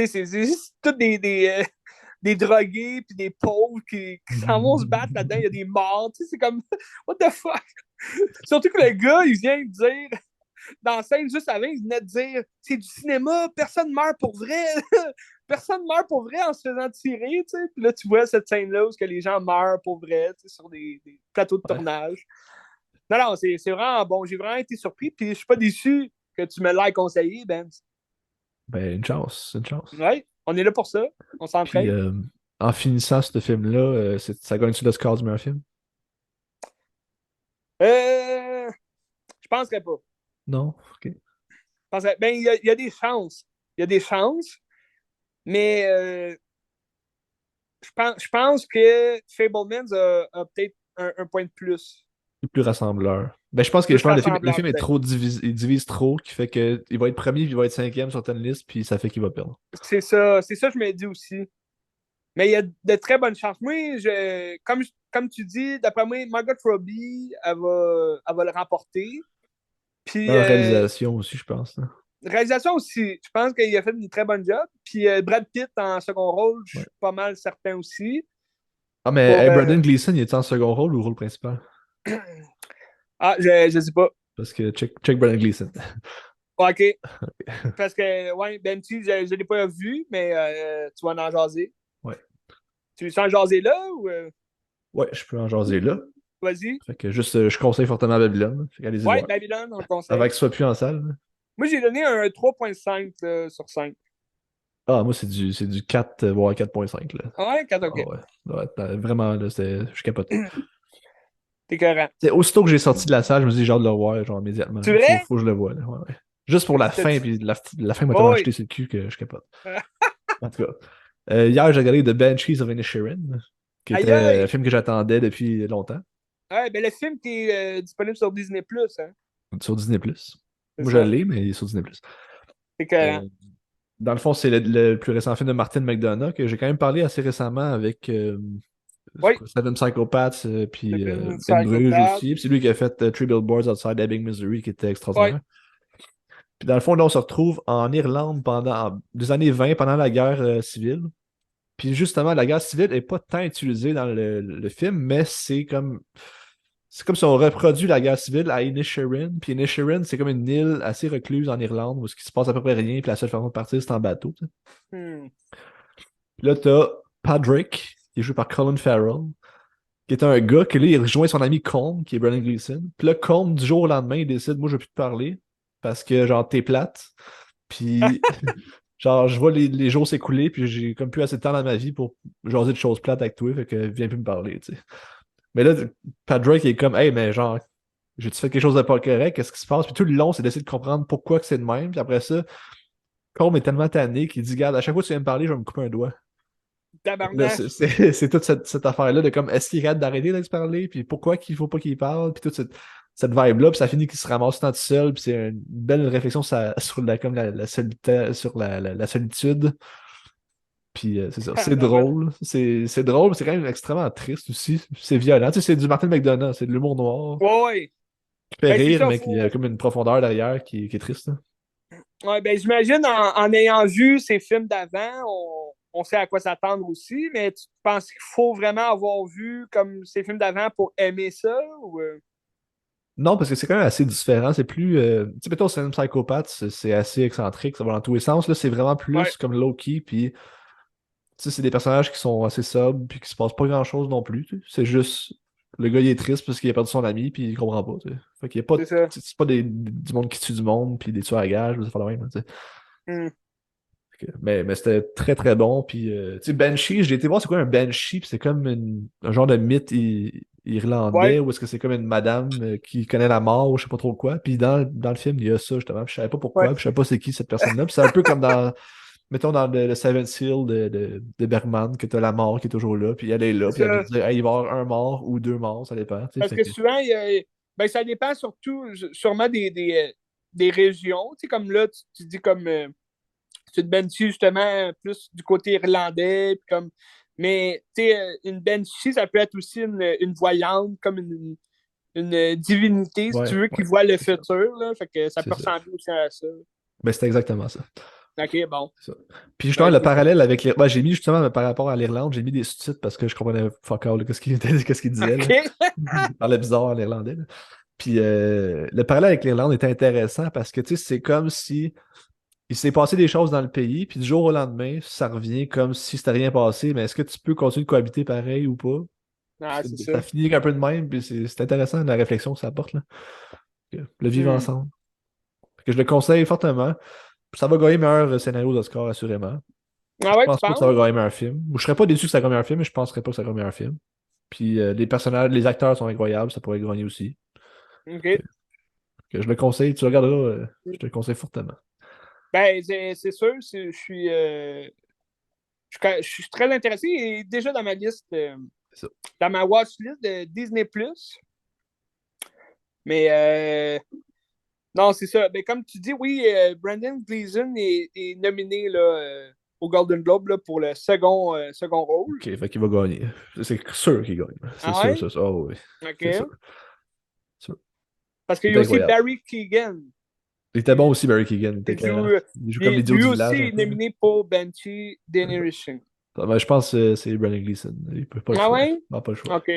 C'est juste tous des drogués puis des pauvres qui s'en vont se battre là-dedans. Il y a des morts. C'est comme, what the fuck? Surtout que le gars, il vient de dire, dans la scène juste avant, il venait de dire, c'est du cinéma, personne meurt pour vrai. Personne meurt pour vrai en se faisant tirer. Puis là, tu vois cette scène-là où que les gens meurent pour vrai sur des plateaux de Ouais. tournage. Non, non, c'est vraiment bon. J'ai vraiment été surpris. Puis je suis pas déçu que tu me l'aies conseillé, Ben. Ben, une chance, une chance. Ouais, on est là pour ça. On Puis, s'entraide. en finissant ce film-là, ça gagne-tu le score du meilleur film? Je penserais pas. Non? Ok. Ben, il y a des chances. Il y a des chances, mais je pense que Fablemans a peut-être un point de plus. C'est plus rassembleur. Ben, je pense que Plus justement, le rassembleur, film est peut-être. trop divisé, il divise trop, qui fait qu'il va être premier, puis il va être cinquième sur certaines listes, puis ça fait qu'il va perdre. C'est ça que je me dis aussi. Mais il y a de très bonnes chances. Moi, comme tu dis, d'après moi, Margot Robbie, elle va le remporter. Puis En réalisation aussi, je pense. Là. réalisation aussi, je pense qu'il a fait une très bonne job. Puis Brad Pitt en second rôle, je Ouais. suis pas mal certain aussi. Ah, mais Pour, hey, Brandon Gleeson, il est en second rôle ou rôle principal? Ah, je sais pas. Parce que check Brandon Gleeson. OK. Parce que, ouais, ben, je l'ai pas vu, mais tu vas en jaser. Ouais. Tu veux en jaser là ou Ouais, je peux en jaser là. vas-y? Fait que juste, je conseille fortement Babylone. Fait qu'allez-y Ouais, voir. Babylone, on le Avant conseille. qu'il soit plus en salle. Là. Moi, j'ai donné un 3,5 sur 5. Ah, moi, c'est du 4, voire 4,5 là. Ah ouais, 4, Ah OK. ouais. Ouais, vraiment, là, je capotais. T'es cohérent. Aussitôt que j'ai sorti de la salle, je me suis dit, j'ai hâte de le voir, genre, immédiatement. Tu Faut vrai? que je le voie, là. Ouais, ouais. Juste pour la fin, C'était-tu- puis la fin m'a tellement Oh, oui. acheté sur le cul que je capote. En tout cas. Hier, j'ai regardé The Banshees of Inisherin, qui Aïe était un aïe! film que j'attendais depuis longtemps, Ouais, ben le film qui est disponible sur Disney+, hein. sur Disney+. C'est Moi, je ça. l'ai, mais il est sur Disney+. C'est cohérent. Euh, Dans le fond, c'est le plus récent film de Martin McDonagh, que j'ai quand même parlé assez récemment avec c'est Oui, quoi, Seven Psychopaths, puis Seven In Bruges Psychopath. aussi. Puis c'est lui qui a fait Three Billboards Outside Ebbing, Missouri, qui était Oui. extraordinaire. Puis dans le fond, là, on se retrouve en Irlande pendant des années 20, pendant la guerre civile. Puis justement, la guerre civile n'est pas tant utilisée dans le film, mais c'est comme si on reproduit la guerre civile à Inisherin. Puis Inisherin, c'est comme une île assez recluse en Irlande où ce qui se passe à peu près rien. Puis la seule façon de partir, c'est en bateau. Tu sais. Hmm. Puis là, t'as Patrick, qui est joué par Colin Farrell, qui est un gars que là, il rejoint son ami Colm, qui est Brendan Gleeson. Puis là, Colm, du jour au lendemain, il décide, moi, je veux plus te parler parce que, genre, t'es plate. Puis, genre, je vois les jours s'écouler, puis j'ai comme plus assez de temps dans ma vie pour jaser de choses plates avec toi, fait que viens plus me parler, tu sais. Mais là, Patrick il est comme, hey, mais genre, j'ai-tu fait quelque chose de pas correct? Qu'est-ce qui se passe? Puis tout le long, c'est d'essayer de comprendre pourquoi que c'est de même. Puis après ça, Colm est tellement tanné qu'il dit, regarde, à chaque fois que tu viens me parler, je vais me couper un doigt. Là, Tabarnak. c'est toute cette affaire-là de comme, est-ce qu'il est capable d'arrêter de se parler? Puis pourquoi qu'il faut pas qu'il parle? Puis toute cette vibe-là, puis ça finit qu'il se ramasse tout seul, puis c'est une belle réflexion sur la solitude, sur la solitude. Puis c'est ça, c'est Tabarnak. drôle. C'est drôle, mais c'est quand même extrêmement triste aussi. C'est violent. Tu sais, c'est du Martin McDonagh, c'est de l'humour noir Ouais, ouais. qui fait Ben, c'est rire, ça, mais qui a faut. comme une profondeur derrière qui est triste, là. Ouais, ben, j'imagine, en ayant vu ces films d'avant, on sait à quoi s'attendre aussi, mais tu penses qu'il faut vraiment avoir vu comme ces films d'avant pour aimer ça? Ou, Non, parce que c'est quand même assez différent. C'est plus. Tu sais, mettons, c'est un psychopathe, c'est assez excentrique, ça va dans tous les sens. Là, c'est vraiment Ouais, plus comme low-key, puis tu sais, c'est des personnages qui sont assez sobres, puis qui se passe pas grand-chose non plus. Tu sais. C'est juste. Le gars, il est triste parce qu'il a perdu son ami, puis il comprend pas. Tu sais. Fait qu'il y a pas. c'est ça. C'est pas du monde qui tue du monde, puis des tueurs à gages, ça fait la même. Tu sais. Hmm. Mais c'était très très bon. Puis, tu sais, Banshee, j'ai été voir c'est quoi un Banshee, puis c'est comme un genre de mythe irlandais, Ouais, ou est-ce que c'est comme une madame qui connaît la mort, ou je sais pas trop quoi. Puis dans le film, il y a ça justement. Puis je savais pas pourquoi, ouais. puis je savais pas c'est qui cette personne-là. Puis c'est un peu comme dans, mettons, dans le Seven Seal de Bergman, que t'as la mort qui est toujours là, puis elle est là, C'est puis elle veut ça. dire, hey, il va y avoir un mort ou deux morts, ça dépend. Tu sais, Parce fait que que, souvent, ben, ça dépend surtout, sûrement des régions. Tu sais, comme là, tu dis comme. C'est une banshee, justement, plus du côté irlandais. Puis comme. Mais, tu sais, une banshee, ça peut être aussi une voyante, comme une divinité, si tu ouais, veux, qui ouais, voit le c'est ça. futur. Là, fait que ça C'est peut ça. ressembler aussi à ça. Ben, c'était exactement ça. OK, bon. Ça. Puis justement, Ben, le c'est ça. parallèle avec les. Ouais, j'ai mis justement par rapport à l'Irlande, j'ai mis des sous-titres parce que je comprenais fuck all, là, qu'est-ce qu'il disait. Là. OK. Il parlait bizarre en irlandais. Là. Puis le parallèle avec l'Irlande était intéressant parce que tu sais, c'est comme si il s'est passé des choses dans le pays, puis du jour au lendemain, ça revient comme si c'était rien passé. Mais est-ce que tu peux continuer de cohabiter pareil ou pas? Puis Ah, c'est ça ça. finit un peu de même, puis c'est intéressant la réflexion que ça apporte. Là. Le vivre Hmm. ensemble. Que je le conseille fortement. Ça va gagner meilleur scénario d'Oscar, assurément. Ah Je ouais, tu pense pas que ça va penses? gagner meilleur film. Je serais pas déçu que ça gagne meilleur film, mais je penserais pas que ça gagne meilleur film. Puis les personnages, les acteurs sont incroyables, ça pourrait gagner aussi. OK. Que je le conseille, tu regarderas, je te le conseille fortement. Ben, c'est sûr, je suis très intéressé. Et déjà dans ma liste, C'est ça. dans ma watch list de Disney+. Mais non, c'est ça. Mais comme tu dis, oui, Brandon Gleeson est nominé là, au Golden Globe là, pour le second rôle. Ok, fait qu'il va gagner. C'est sûr qu'il gagne. C'est Ah sûr, ouais? c'est ça. Oh, oui, c'est sûr. OK. Sûr. Parce qu'il Il y a est aussi incroyable. Barry Keegan. Il était bon qui, aussi, Barry Keegan. Il était qui écœurant. joue, Il joue comme l'idiot lui du aussi village un est peu. Là. nominé pour Banshee C'est ça. Generation. Ah, ben, je pense que c'est Brandon Gleeson. Il peut pas le Ah choix. ouais? Non, pas le choix. OK.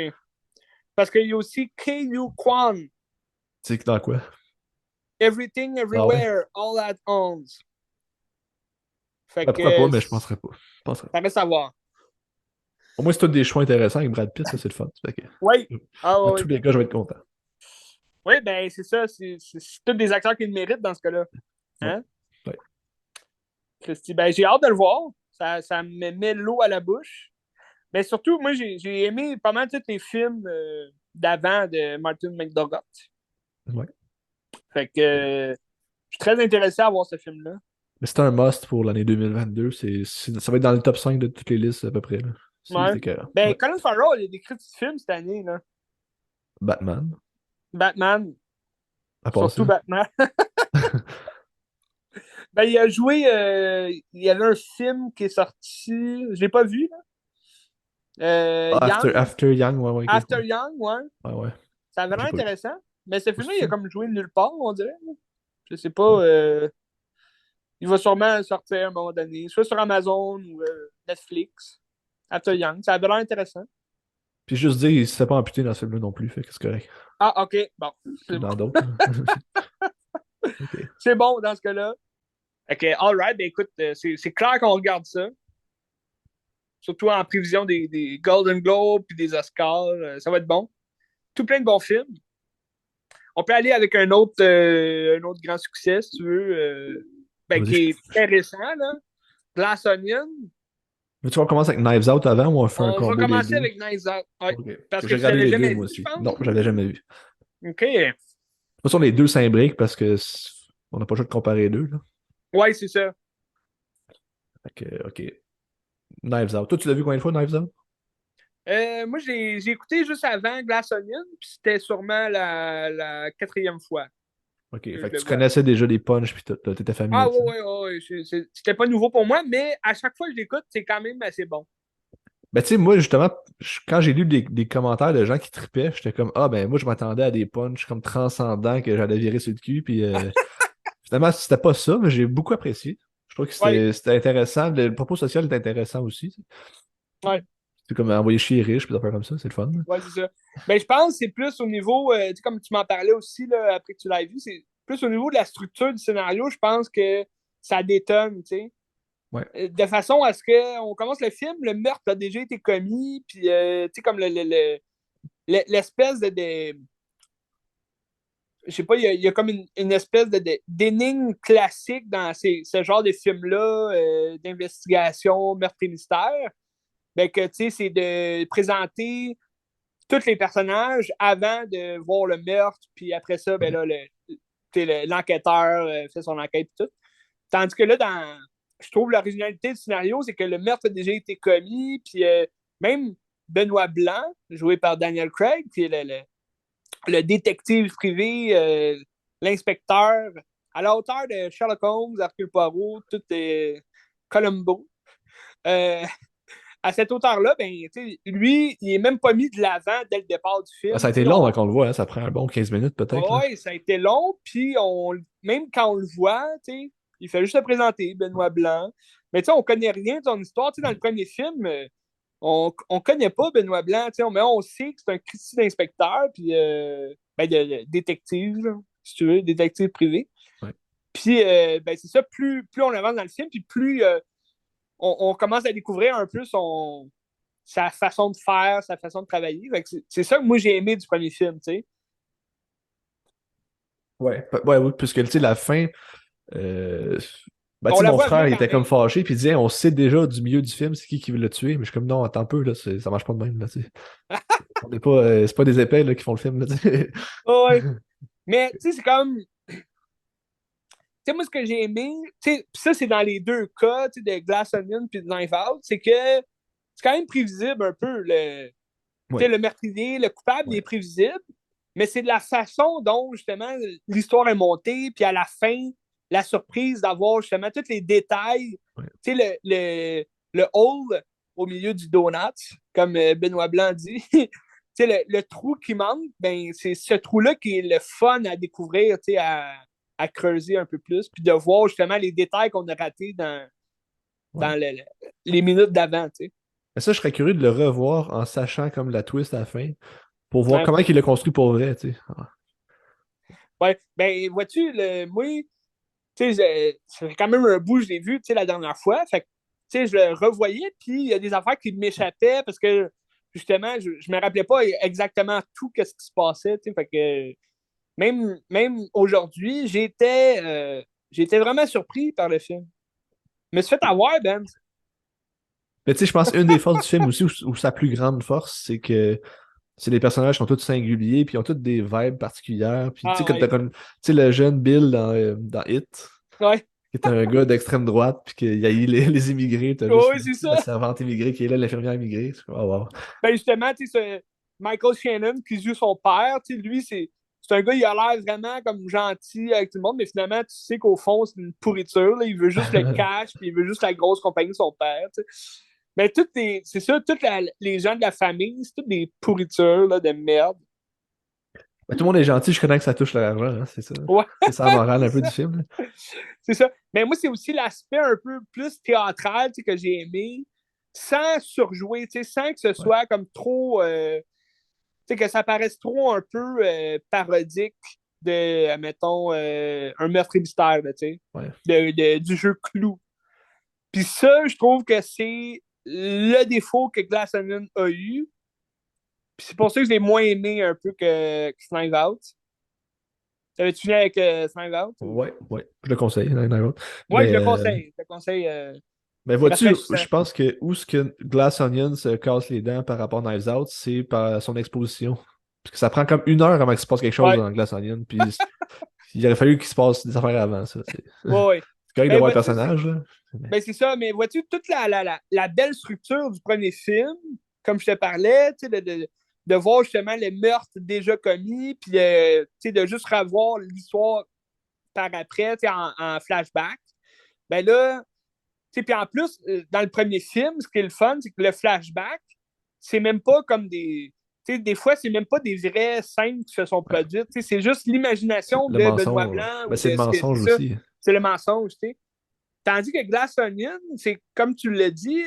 Parce qu'il y a aussi K.U. Kwan. Tu sais dans quoi? Everything, Ah ouais? Everywhere, All at Once. Fait Ben, pourquoi pas, que mais je penserais pas. Je penserais ça pas. reste à voir. Au moins, c'est tous des choix intéressants avec Brad Pitt, ça c'est le fun. Fait que, Oui. Ah dans oui. tous les cas, je vais être content. Oui, ben c'est ça. C'est tous des acteurs qui le méritent dans ce cas-là. Ouais. Hein? Ouais. Christy, ben j'ai hâte de le voir. Ça me met l'eau à la bouche. Mais surtout, moi, j'ai aimé pas mal tous les films d'avant de Martin McDonagh. Ouais. Fait que je suis très intéressé à voir ce film-là. Mais c'est un must pour l'année 2022. Ça va être dans le top 5 de toutes les listes à peu près. Là. Ouais. C'est écœurant. Ben, Ouais. Colin Farrell, il a des critiques de films cette année, là. Batman, Batman, à part ça. surtout Batman. Ben, il a joué. Il y avait un film qui est sorti. Je l'ai pas vu, là. Young. After Young, ouais, ouais, ok. After Young, ouais. Ouais, ouais. Ça avait l'air J'ai pas vu. intéressant. Mais ce Où film-là, il a c'est-tu? comme joué nulle part, on dirait. Je sais Ouais. pas. Il va sûrement sortir à un moment donné, soit sur Amazon ou Netflix. After Young. Ça avait l'air intéressant. Puis juste dire, il se fait pas amputer dans ce film-là non plus, fait que c'est correct. Ah, ok. Bon. C'est Comme bon. dans d'autres. Ok. C'est bon dans ce cas-là. Ok, alright. Ben écoute, c'est clair qu'on regarde ça. Surtout en prévision des Golden Globes puis des Oscars. Ça va être bon. Tout plein de bons films. On peut aller avec un autre grand succès, si tu veux, ben, Vas-y, qui est très récent, là. Glass Onion. veux-tu qu'on commence avec Knives Out avant ou on fait un On va combo des commencer deux? avec Knives Out. Ouais. Ok. Parce que J'ai tu regardé l'avais les deux, jamais moi vu, je aussi. pense. Non, j'avais jamais vu. OK. De toute façon, les deux s'imbriquent parce que on n'a pas le choix de comparer les deux, là. Ouais, c'est ça. Fait que, ok. Knives Out. Toi, tu l'as vu combien de fois, Knives Out? Moi, j'ai écouté juste avant Glass Onion, puis c'était sûrement la quatrième fois Ok. que Fait je que le tu voyais. connaissais déjà les punchs puis t'étais familier Ah, avec ouais, ça. ouais, ouais. C'était pas nouveau pour moi, mais à chaque fois que je l'écoute, c'est quand même assez bon. Ben, tu sais, moi, justement, quand j'ai lu des commentaires de gens qui tripaient, j'étais comme, ah, ben, moi, je m'attendais à des punchs comme transcendants que j'allais virer sur le cul, puis finalement, c'était pas ça, mais j'ai beaucoup apprécié. Je trouve que Ouais, c'était intéressant. Le propos social est intéressant aussi. ouais. C'est comme envoyer chier les riches, puis des affaires comme ça, c'est le fun. Ouais, c'est ça. Ben, je pense que c'est plus au niveau, tu sais, comme tu m'en parlais aussi là, après que tu l'as vu, c'est plus au niveau de la structure du scénario, je pense que ça détonne, tu sais. Ouais. De façon à ce qu'on commence le film, le meurtre a déjà été commis, puis, tu sais, comme l'espèce je sais pas, il y a comme une espèce d'énigme classique dans ce genre de films-là, d'investigation, meurtre et mystère. Ben, que, tu sais, c'est de présenter tous les personnages avant de voir le meurtre, puis après ça, ben Ouais. là, l'enquêteur fait son enquête et tout. Tandis que là, je trouve l'originalité du scénario, c'est que le meurtre a déjà été commis, puis même Benoît Blanc, joué par Daniel Craig, puis le détective privé, l'inspecteur, à la hauteur de Sherlock Holmes, Hercule Poirot, tout est Columbo. Euh, à cette hauteur-là, ben, lui, il est même pas mis de l'avant dès le départ du Ah, ça film. a été long avant qu'on le voit, hein. Ça prend un bon 15 minutes peut-être, là. Ouais, ça a été long, puis même quand on le voit, il fait juste se présenter, Benoît Blanc. Mais on connaît rien de son histoire. Dans le premier film, on connaît pas Benoît Blanc, mais on sait que c'est un Christy d'inspecteur, puis ben, de détective, là, si tu veux, détective privé. Ouais. Puis ben, c'est ça, plus on avance dans le film, puis plus on commence à découvrir un peu sa façon de faire, sa façon de travailler. C'est ça que moi j'ai aimé du premier film, tu sais. Ouais. Ouais, oui, puisque, tu sais, la fin, euh, ben, tu On sais, la mon voit frère, venir il quand était comme même. fâché, puis il disait, on sait déjà du milieu du film, c'est qui veut le tuer, mais je suis comme, non, attends un peu, là, ça marche pas de même, là, tu sais. On n'est pas, c'est pas des épais, là, qui font le film, là, tu sais. Oh, ouais. Mais tu sais, c'est comme. Tu sais, moi, ce que j'ai aimé, tu sais, ça, c'est dans les deux cas, tu sais, de Glass Onion puis de Knife Out, c'est que c'est quand même prévisible un peu. Tu sais, Ouais. le meurtrier, le coupable, il Ouais. est prévisible, mais c'est de la façon dont, justement, l'histoire est montée, puis à la fin, la surprise d'avoir, justement, tous les détails. Ouais. Tu sais, le hole au milieu du donut, comme Benoît Blanc dit. Tu sais, le trou qui manque, ben, c'est ce trou-là qui est le fun à découvrir, tu sais, à creuser un peu plus, puis de voir justement les détails qu'on a ratés Ouais. dans les minutes d'avant, tu sais. Mais ça, je serais curieux de le revoir en sachant comme la twist à la fin, pour voir Ouais. comment il l'a construit pour vrai, tu sais. Ah. Ouais. Ben, vois-tu, moi, tu sais, ça fait quand même un bout que je l'ai vu, tu sais, la dernière fois. Fait que, tu sais, je le revoyais, puis il y a des affaires qui m'échappaient parce que, justement, je me rappelais pas exactement tout ce qui se passait, tu sais. Fait que, même aujourd'hui, j'étais vraiment surpris par le film. Je me suis fait avoir, Ben. Mais tu sais, je pense une des forces du film aussi, ou sa plus grande force, c'est que c'est les personnages qui sont tous singuliers, puis ils ont tous des vibes particulières. Puis, tu sais, Ah quand t'as ouais. comme, tu sais, le jeune Bill dans It, Ouais. qui est un gars d'extrême droite, puis qu'il haït les immigrés, t'as juste Oui, c'est la ça. servante immigrée qui est là, l'infirmière immigrée. C'est comme, oh, wow. Ben justement, tu sais, Michael Shannon qui joue son père, tu sais, lui, c'est un gars, il a l'air vraiment comme gentil avec tout le monde, mais finalement, tu sais qu'au fond, c'est une pourriture. Là. Il veut juste le cash, puis il veut juste la grosse compagnie de son père. Tu sais. Mais c'est ça, tous les gens de la famille, c'est toutes des pourritures là, de merde. Ben, tout le monde est gentil, je connais que ça touche l'argent, hein, c'est ça. Ouais, C'est ça la morale c'est un peu du ça. film. Là. C'est ça. Mais moi, c'est aussi l'aspect un peu plus théâtral tu sais, que j'ai aimé, sans surjouer, tu sais, sans que ce Ouais, soit comme trop. Tu sais, que ça paraisse trop un peu parodique de, mettons, un meurtre et mystère, tu sais, ouais. du jeu Clou. Puis ça, je trouve que c'est le défaut que Glass Onion a eu. Puis c'est pour ça que je l'ai moins aimé un peu que Knives Out. T'avais-tu fini avec Knives Out? Ou... Ouais, ouais. Je le conseille, l'un dans l'autre. Ouais, Mais, je le conseille, mais c'est vois-tu, rafraîchissant. je pense que où ce que Glass Onion se casse les dents par rapport à Knives Out, c'est par son exposition. Parce que ça prend comme 1 heure avant qu'il se passe quelque chose Ouais, dans Glass Onion, puis il aurait fallu qu'il se passe des affaires avant ça. ouais, ouais. C'est correct de Ben, voir le vois-tu, personnage, là. Mais- ben, c'est ça, mais vois-tu, toute la belle structure du premier film, comme je te parlais, tu sais, de voir justement les meurtres déjà commis, puis tu sais, de juste revoir l'histoire par après, tu sais, en flashback. Ben là, tu sais, puis en plus, dans le premier film, ce qui est le fun, c'est que le flashback, c'est même pas comme des. Tu sais, des fois, c'est même pas des vraies scènes qui se sont ouais. produites. Tu sais, c'est juste C'est l'imagination le de Benoît mensonge. Blanc Ben, ou c'est de le ce que. C'est mensonge ça. aussi. C'est le mensonge, tu sais. Tandis que Glass Onion, c'est comme tu l'as dit,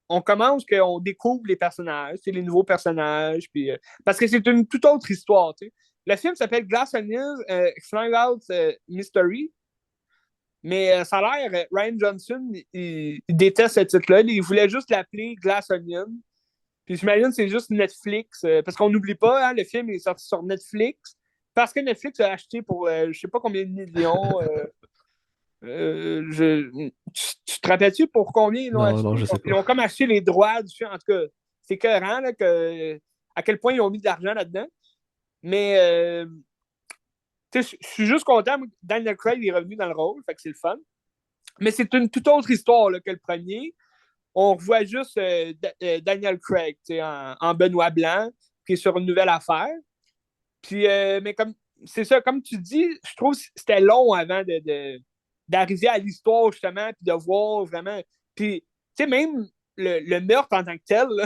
on commence qu'on découvre les personnages, c'est les nouveaux personnages, puis, parce que c'est une toute autre histoire. Tu sais. Le film s'appelle Glass Onion Find Out Mystery, mais ça a l'air, Ryan Johnson, il déteste ce titre-là. Il voulait juste l'appeler Glass Onion. Puis j'imagine que c'est juste Netflix, parce qu'on n'oublie pas, hein, le film est sorti sur Netflix, parce que Netflix a acheté pour je sais pas combien de millions. Tu te rappelles-tu pour combien ils l'ont Non, non, acheté? je sais Ils ont pas. comme acheté les droits du film. En tout cas, c'est écœurant là, à quel point ils ont mis de l'argent là-dedans. Mais je suis juste content. Daniel Craig est revenu dans le rôle, fait que c'est le fun. Mais c'est une toute autre histoire là, que le premier. On revoit juste Daniel Craig en Benoît Blanc, qui est sur une nouvelle affaire. Puis, mais comme c'est ça, comme tu dis, je trouve que c'était long avant d'arriver à l'histoire, justement, puis de voir vraiment. Puis, tu sais, même le meurtre en tant que tel, là,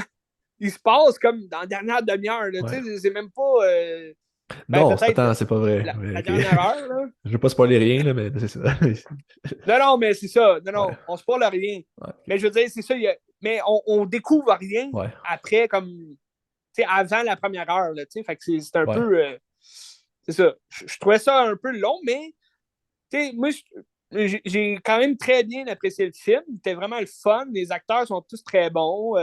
il se passe comme dans la dernière demi-heure. Tu Ouais. sais, c'est même pas. Ben, Non, peut-être attends, c'est pas vrai. Ouais, la ok. dernière heure, là. Je veux pas spoiler rien, là, mais c'est ça. Non, non, mais c'est ça. Non, Ouais. non, on se parle rien. Ouais, ok. Mais je veux dire, c'est ça. Mais on découvre rien Ouais. après, comme. Tu sais, avant la première heure, là, tu sais. Fait que c'est un Ouais. peu. C'est ça. Je trouvais ça un peu long, mais tu sais, moi, j'ai quand même très bien apprécié le film. C'était vraiment le fun. Les acteurs sont tous très bons.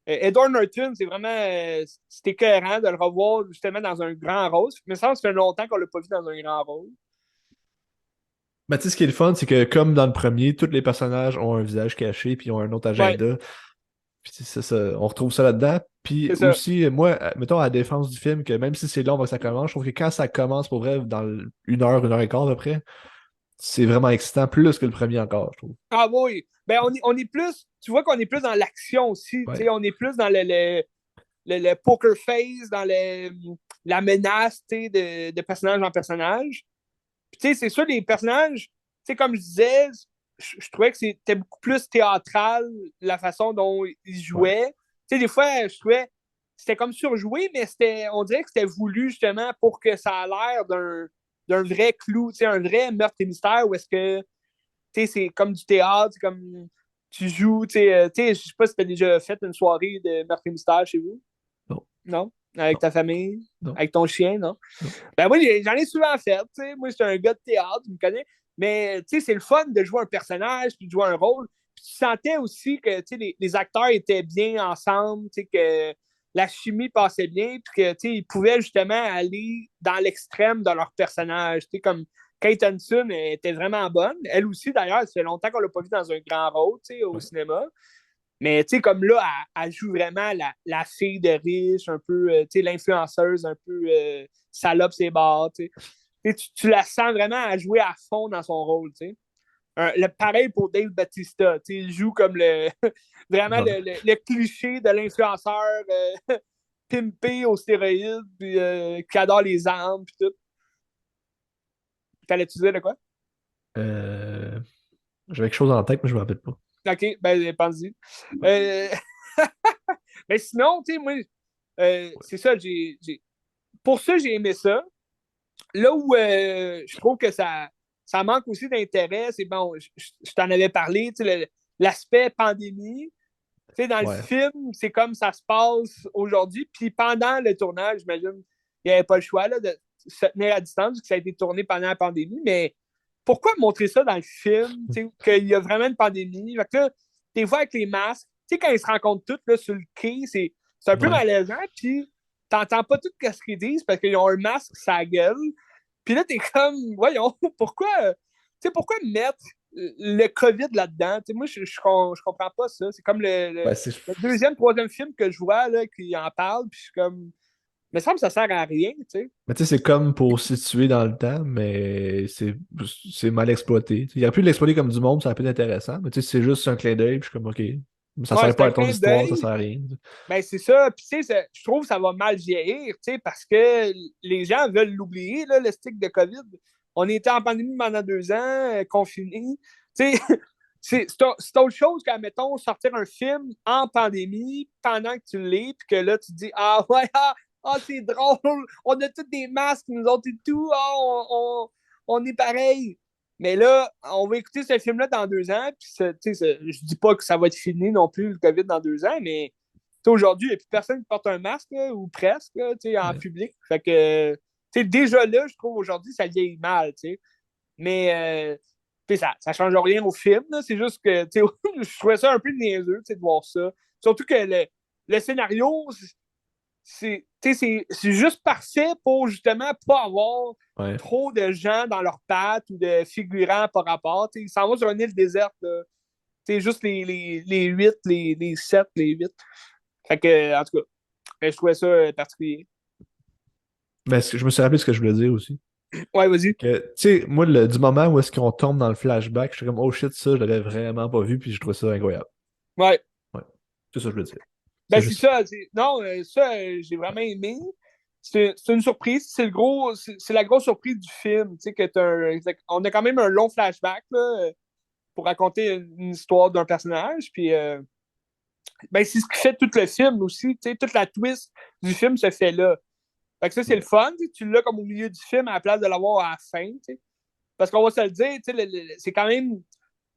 Edward Norton, c'est vraiment c'était écœurant de le revoir justement dans un grand rôle. Mais ça fait longtemps qu'on l'a pas vu dans un grand rôle. Mais tu sais, ce qui est le fun, c'est que comme dans le premier, tous les personnages ont un visage caché puis ils ont un autre Ouais, agenda. Puis c'est ça, on retrouve ça là-dedans. Puis c'est ça. aussi, moi, mettons à la défense du film, que même si c'est long avant que ça commence, je trouve que quand ça commence pour vrai, dans 1 heure et quart à peu près, c'est vraiment excitant, plus que le premier encore, je trouve. Ah oui. Ben, on est plus. Tu vois qu'on est plus dans l'action aussi. Tu Ouais, sais, on est plus dans le poker face, dans la menace tu sais, de personnage en personnage. Puis, tu sais, c'est sûr, les personnages, tu sais, comme je disais, je trouvais que c'était beaucoup plus théâtral la façon dont ils ouais, jouaient. Tu sais, des fois, je trouvais c'était comme surjoué, mais on dirait que c'était voulu justement pour que ça a l'air d'un vrai clou, tu sais, un vrai meurtre et mystère où est-ce que, tu sais, c'est comme du théâtre, c'est comme tu joues, tu sais, je sais pas si tu as déjà fait une soirée de meurtre et mystère chez vous. non, Non? Avec non, ta famille? non, Avec ton chien, non? non. Ben moi, j'en ai souvent fait. T'sais. Moi, je suis un gars de théâtre, tu me connais. Mais c'est le fun de jouer un personnage puis de jouer un rôle. Puis tu sentais aussi que les acteurs étaient bien ensemble, que la chimie passait bien, puis que ils pouvaient justement aller dans l'extrême de leur personnage. Comme Kate Hudson était vraiment bonne. Elle aussi, d'ailleurs, ça fait longtemps qu'on l'a pas vue dans un grand rôle au Ouais. cinéma. Mais tu sais, comme là, elle joue vraiment la fille de riche, un peu, tu sais, l'influenceuse, un peu salope ses bars, tu sais. Tu la sens vraiment à jouer à fond dans son rôle, tu sais. Pareil pour Dave Bautista, tu sais, il joue comme vraiment Ouais. le cliché de l'influenceur pimpé aux stéroïdes, puis qui adore les armes, puis tout. T'allais-tu dire de quoi? Euh, J'avais quelque chose en tête, mais je me rappelle pas. Ok, ben, pense-y. Euh, mais sinon, tu sais, moi, c'est ça, pour ça, j'ai aimé ça. Là où je trouve que ça manque aussi d'intérêt, c'est bon, je t'en avais parlé, tu sais, l'aspect pandémie. Tu sais, dans le Ouais. film, c'est comme ça se passe aujourd'hui. Puis pendant le tournage, j'imagine, il n'y avait pas le choix là, de se tenir à distance, vu que ça a été tourné pendant la pandémie. Mais pourquoi montrer ça dans le film, tu sais, qu'il y a vraiment une pandémie? Fait que là, des fois, avec les masques, tu sais, quand ils se rencontrent tous là, sur le quai, c'est un peu Ouais. malaisant. Puis t'entends pas tout ce qu'ils disent parce qu'ils ont un masque sur la gueule. Puis là, t'es comme, voyons, pourquoi mettre le COVID là-dedans? Tu sais, moi, je comprends pas ça. C'est comme Ben, le deuxième, troisième film que je vois là, qui en parle, puis je suis comme, il me semble que ça sert à rien, tu sais. mais tu sais, c'est comme pour situer dans le temps, mais c'est mal exploité. Il aurait pu l'exploiter comme du monde, ça aurait pu être intéressant, mais tu sais, c'est juste un clin d'œil, puis je suis comme, ok, ça Ouais, sert c'est pas un à ton clin histoire, ça d'œil. sert à rien. Ben, c'est ça. Puis, tu sais, je trouve que ça va mal vieillir, tu sais, parce que les gens veulent l'oublier, là, le stick de COVID. On était en pandémie pendant 2 ans, confinés. Tu sais, c'est autre chose qu'à, mettons, sortir un film en pandémie pendant que tu l'es, puis que là, tu te dis, ah ouais, c'est drôle, on a tous des masques, nous autres et tout, on est pareil. Mais là, on va écouter ce film-là dans 2 ans, puis je dis pas que ça va être fini non plus, le COVID, dans 2 ans, mais aujourd'hui, il n'y a plus personne qui porte un masque, là, ou presque, là, en Ouais. public. Fait que, déjà là, je trouve aujourd'hui, ça vieillit mal, tu sais. Mais, ça change rien au film, là. C'est juste que, je trouvais ça un peu niaiseux, de voir ça. Surtout que le scénario, c'est juste parfait pour justement pas avoir Ouais. trop de gens dans leurs pattes ou de figurants par rapport. Ils s'en vont sur une île déserte. C'est juste les 8, les 7, les 8. Fait que, en tout cas, je trouvais ça particulier. Mais je me suis rappelé ce que je voulais dire aussi. Ouais, vas-y. Que, tu sais, moi, du moment où est-ce qu'on tombe dans le flashback, je suis comme, oh shit, ça, je l'avais vraiment pas vu, puis je trouvais ça incroyable. Ouais. Ouais. C'est ça que je veux dire. Ben, C'est c'est juste ça. ça. Non, ça, j'ai vraiment aimé. C'est une surprise. C'est le gros, c'est la grosse surprise du film. Tu sais, on a quand même un long flashback là, pour raconter une histoire d'un personnage. Puis, ben, c'est ce qui fait tout le film aussi. Tu sais, toute la twist du film se fait là. Fait que ça, c'est le Ouais. fun. Tu l'as comme au milieu du film à la place de l'avoir à la fin. Tu sais. Parce qu'on va se le dire, tu sais, c'est quand même.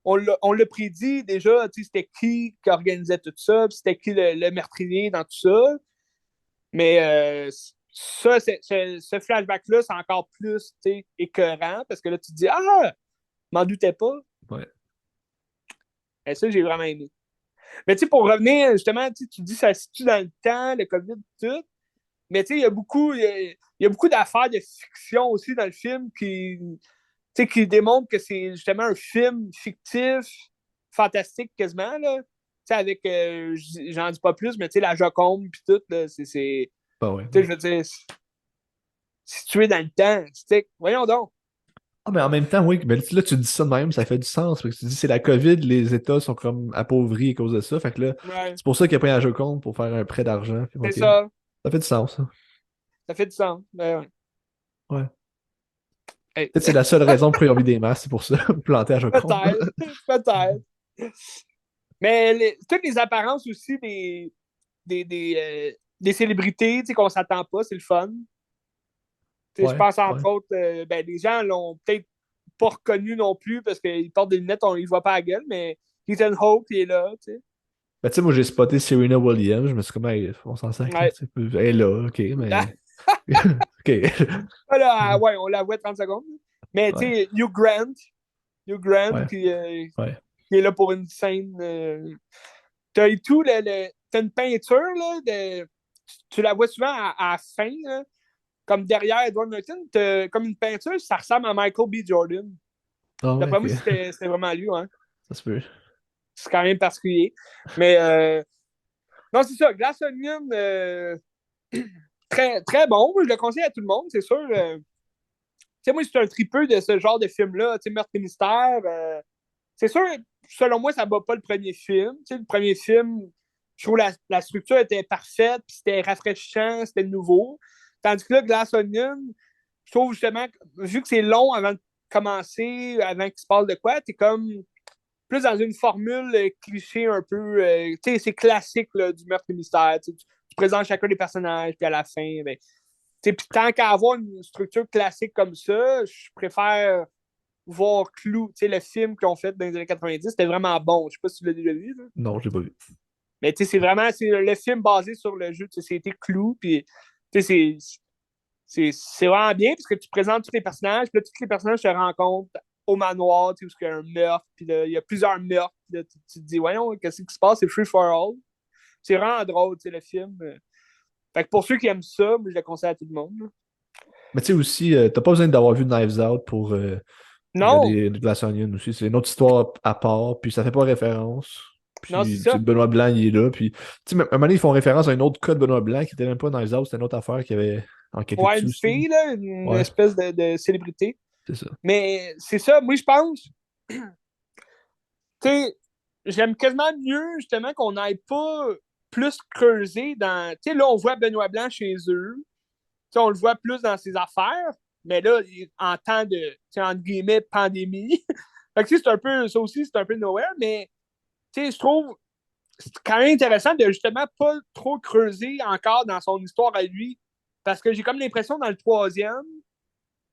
On l'a prédit déjà, tu sais, c'était qui organisait tout ça, puis c'était qui le meurtrier dans tout ça. Mais ça, ce flashback-là, c'est encore plus tu sais, écœurant parce que là, tu te dis, ah, m'en doutais pas. Ouais. Et ça, j'ai vraiment aimé. Mais tu sais, pour revenir, justement, tu dis ça se situe dans le temps, le COVID, tout. Mais tu sais, il y a beaucoup d'affaires de fiction aussi dans le film qui démontrent que c'est justement un film fictif, fantastique quasiment, là. Tu sais, avec, j'en dis pas plus, mais tu sais, la Joconde puis tout, là, Bah ouais. tu sais, je veux dire, situé dans le temps. Voyons donc. Ah, mais en même temps, oui, mais là, tu dis ça de même, ça fait du sens. Parce que tu dis, c'est la COVID, les États sont comme appauvris à cause de ça. Fait que là, Ouais, c'est pour ça qu'il a pris un jeu compte pour faire un prêt d'argent. Puis, c'est ok, ça. ça fait du sens, ça. Ça fait du sens. Ben, ouais. Ouais. Hey, Peut-être c'est la seule raison pour y avoir mis des masques, c'est pour ça, planter à jeu compte. peut-être. Peut-être. Mais toutes les apparences aussi des célébrités qu'on s'attend pas, c'est le fun. Je Ouais, pense ouais. entre autres, ben, les gens l'ont peut-être pas reconnu non plus parce qu'ils portent des lunettes, on ne voit pas la gueule, mais Ethan Hawke il est là. Ben, tu sais, moi, j'ai spotté Serena Williams, je me suis comme, hey, on s'en sert, là, Ouais. tu sais, elle est là, ok, mais. Ok. Voilà, ouais, on la voit 30 secondes. Mais tu Ouais, sais, Hugh Grant ouais, ouais. qui est là pour une scène. T'as et tout, t'as une peinture, là, tu la vois souvent à la fin, là, comme derrière Edward Norton, t'as comme une peinture, ça ressemble à Michael B. Jordan. Ah ouais, D'après ok. moi, c'était vraiment lui, hein. Ça se peut. c'est quand même particulier. Mais non, c'est ça. Glass Onion, très, très bon. Moi, je le conseille à tout le monde, c'est sûr. Tu sais, moi, je suis un tripeux de ce genre de film-là. Tu sais, Meurtre et Mystère. C'est sûr, selon moi, ça bat pas le premier film. Tu sais, le premier film, je trouve la structure était parfaite, puis c'était rafraîchissant, c'était nouveau. Tandis que là, Glass Onion, je trouve justement, vu que c'est long avant de commencer, avant qu'il se passe de quoi, t'es comme plus dans une formule cliché un peu. Tu sais, c'est classique là, du meurtre et mystère. Tu présentes chacun des personnages, puis à la fin, ben, puis tant qu'à avoir une structure classique comme ça, je préfère voir Clou, le film qu'ils ont fait dans les années 90, c'était vraiment bon. Je sais pas si tu l'as déjà vu. Là. Non, je l'ai pas vu. Mais c'est vraiment c'est le film basé sur le jeu. C'était Clou. Puis c'est vraiment bien parce que tu présentes tous les personnages. Puis là, tous les personnages se rencontrent au manoir, où il y a un meurtre. Puis il y a plusieurs meurtres. Puis là, tu te dis, voyons, qu'est-ce qui se passe? C'est Free for All. C'est vraiment drôle, le film. Fait que pour ceux qui aiment ça, moi, je le conseille à tout le monde. Là. Mais tu sais aussi, t'as pas besoin d'avoir vu Knives Out pour Non, regarder Glass Onion aussi. C'est une autre histoire à part, puis ça fait pas référence. non, c'est Puis, tu sais, ça. Benoît Blanc, il est là. Puis, tu sais, un moment donné, ils font référence à un autre cas de Benoît Blanc qui était même pas Knives Out, c'était une autre affaire qui avait enquêté Ouais, dessus une aussi. fille, là, une Ouais, espèce de célébrité. c'est ça. Mais c'est ça, moi, je pense, tu sais, j'aime quasiment mieux, justement, qu'on n'aille pas plus creuser dans. Tu sais, là, on voit Benoît Blanc chez eux. Tu sais, on le voit plus dans ses affaires. Mais là, en temps de, tu sais, entre guillemets, pandémie. Fait que, tu sais, c'est un peu, ça aussi, c'est un peu nowhere. Mais, tu sais, je trouve, c'est quand même intéressant de justement pas trop creuser encore dans son histoire à lui. Parce que j'ai comme l'impression dans le troisième,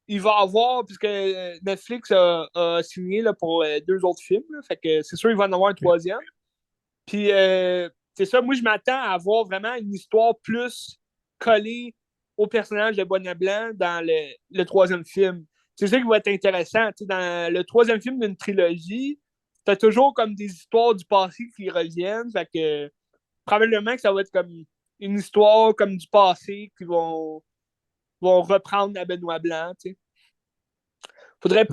il va avoir, puisque Netflix a signé là, pour deux autres films, là, fait que c'est sûr qu'il va en avoir un Ok. troisième. Puis c'est ça, moi je m'attends à avoir vraiment une histoire plus collée au personnage de Bonnet Blanc dans le troisième film. C'est ça qui va être intéressant. T'sais, dans le troisième film d'une trilogie, t'as toujours comme des histoires du passé qui reviennent. Fait que probablement que ça va être comme une histoire comme du passé qui vont reprendre la Benoît Blanc. T'sais. Faudrait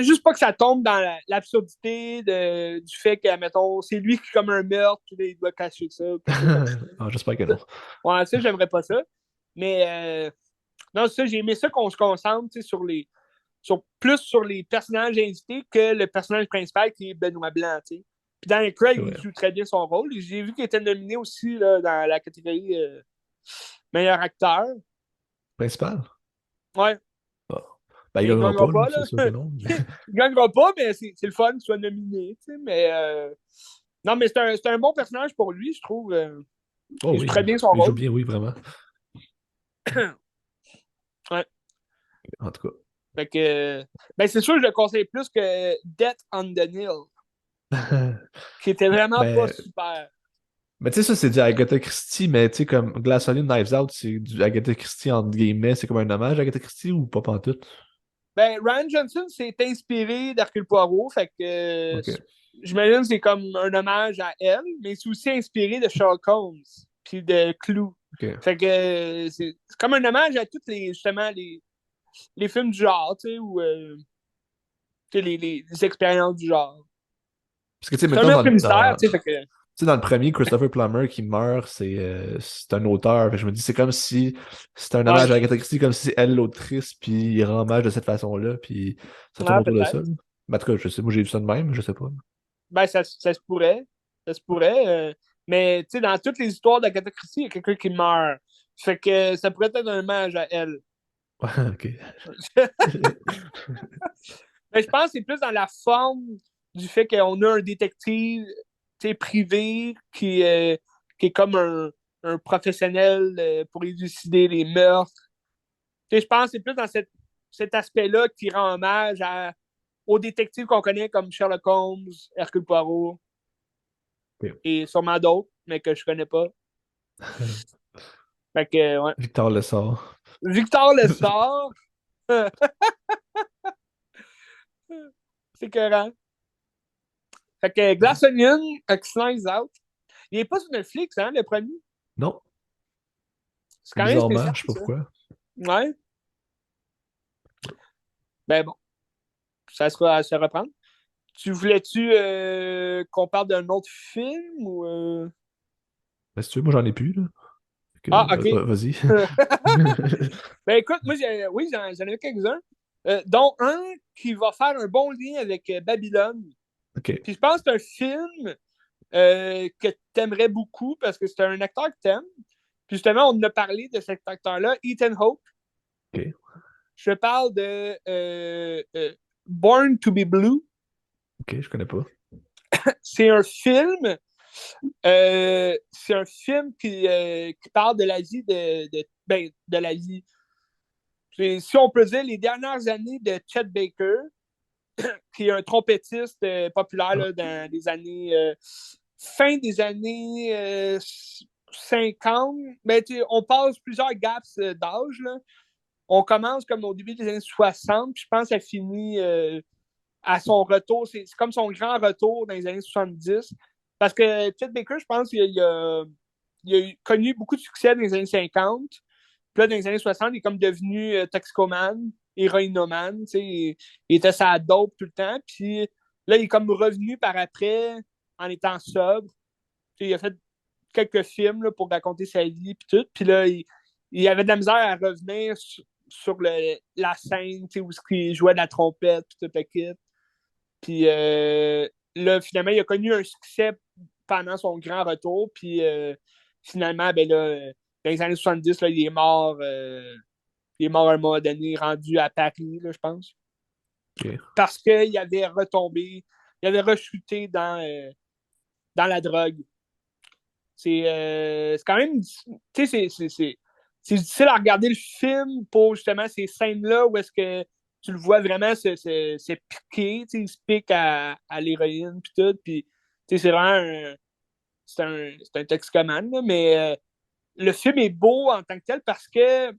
juste pas que ça tombe dans l'absurdité du fait que, mettons, c'est lui qui comme un meurtre, puis là, il doit cacher ça, ou quelque chose comme ça. Ah, j'espère que non. Ouais, ça, j'aimerais pas ça. Mais non, ça, j'ai aimé ça qu'on se concentre plus sur les personnages invités que le personnage principal qui est Benoît Blanc. T'sais. Puis Daniel C'est Craig, il vrai. joue très bien son rôle. J'ai vu qu'il était nominé aussi là, dans la catégorie meilleur acteur. Principal? Ouais, Ah. Ben, il mais il gagnera gagnera pas, là, pas, c'est là. sûr que non. Il gagnera pas, mais c'est le fun qu'il soit nominé. Mais non, mais c'est un bon personnage pour lui, je trouve. Oh Il joue oui, très bien son il joue rôle. bien, oui, vraiment. Ouais. En tout Fait que, ben c'est sûr, je le conseille plus que Death on the Nile, cas. qui était vraiment pas Mais, super. mais tu sais, ça, c'est du Agatha Christie, mais tu sais, comme Glass Onion, Knives Out, c'est du Agatha Christie, entre guillemets, c'est comme un hommage à Agatha Christie ou pas pantoute? Ben, Ryan Johnson s'est inspiré d'Hercule Poirot, fait que Ok, j'imagine que c'est comme un hommage à elle, mais c'est aussi inspiré de Sherlock Holmes, puis de Clou. ok. Fait que c'est comme un hommage à tous justement, les films du genre, tu sais, ou les expériences du genre. Parce que, tu sais, C'est un mettons, meurtre mystère, tu sais, fait que. tu sais, dans le premier, Christopher Plummer qui meurt, c'est un auteur. Fait que je me dis, c'est comme si c'était un Ouais, hommage à Agatha Christie, comme si c'est elle l'autrice, puis il rend hommage de cette façon-là, puis ça tourne ouais autour de ça. peut-être. Là. Mais en tout cas, je sais, moi j'ai vu ça de même, je sais pas. Ben, ça se pourrait. Ça se pourrait. Mais, tu sais, dans toutes les histoires d'Agatha Christie, il y a quelqu'un qui meurt. Fait que ça pourrait être un hommage à elle. Ouais, ok. Mais je pense que c'est plus dans la forme du fait qu'on a un détective privé qui est comme un professionnel pour élucider les meurtres. Je pense que c'est plus dans cet aspect-là qui rend hommage aux détectives qu'on connaît comme Sherlock Holmes, Hercule Poirot Ok. et sûrement d'autres, mais que je connais pas. Fait que, ouais. Victor Lessard. Victor Lessard, c'est écœurant. Fait que Glass Onion, X-Nice Out. Il est pas sur Netflix, hein, le premier. Non, C'est quand même spécial, bizarrement, je sais pas ça. pourquoi. Ouais. Ben bon, ça sera à se reprendre. Tu voulais-tu qu'on parle d'un autre film ou. Ben, si tu veux, moi, j'en ai plus, là. Ah, ok. Vas-y. Ben écoute, moi, oui, j'en ai quelques-uns. Dont un qui va faire un bon lien avec Babylone. OK. Puis je pense que c'est un film que tu aimerais beaucoup parce que c'est un acteur que tu aimes. Puis justement, on en a parlé de cet acteur-là, Ethan Hawke. OK. Je parle de Born to be Blue. OK, je connais pas. C'est un film. C'est un film qui parle de la vie de la vie. Si on peut dire, les dernières années de Chet Baker, qui est un trompettiste populaire Ah, là, dans les années fin des années 50. Ben, on passe plusieurs gaps d'âge. Là. On commence comme au début des années 60, puis je pense que ça finit à son retour. C'est comme son grand retour dans les années 70. Parce que Chet Baker, je pense qu'il a connu beaucoup de succès dans les années 50. Puis là, dans les années 60, il est comme devenu toxicomane, héroïnomane. Il était sa dope tout le temps. Puis là, il est comme revenu par après en étant sobre. Il a fait quelques films là, pour raconter sa vie. Puis tout. Puis là, il avait de la misère à revenir sur la scène où il jouait de la trompette. Puis tout le kit. Puis là, finalement, il a connu un succès pendant son grand retour. Puis finalement, ben là, dans les années 70, là, il est mort à un moment donné, rendu à Paris, là, je pense. OK. Parce qu'il avait retombé, il avait rechuté dans la drogue. C'est quand même. Tu sais, c'est difficile à regarder le film pour justement ces scènes-là où est-ce que tu le vois vraiment se piquer, il se pique à l'héroïne puis tout, puis c'est vraiment c'est un toxicomane, là, mais le film est beau en tant que tel parce que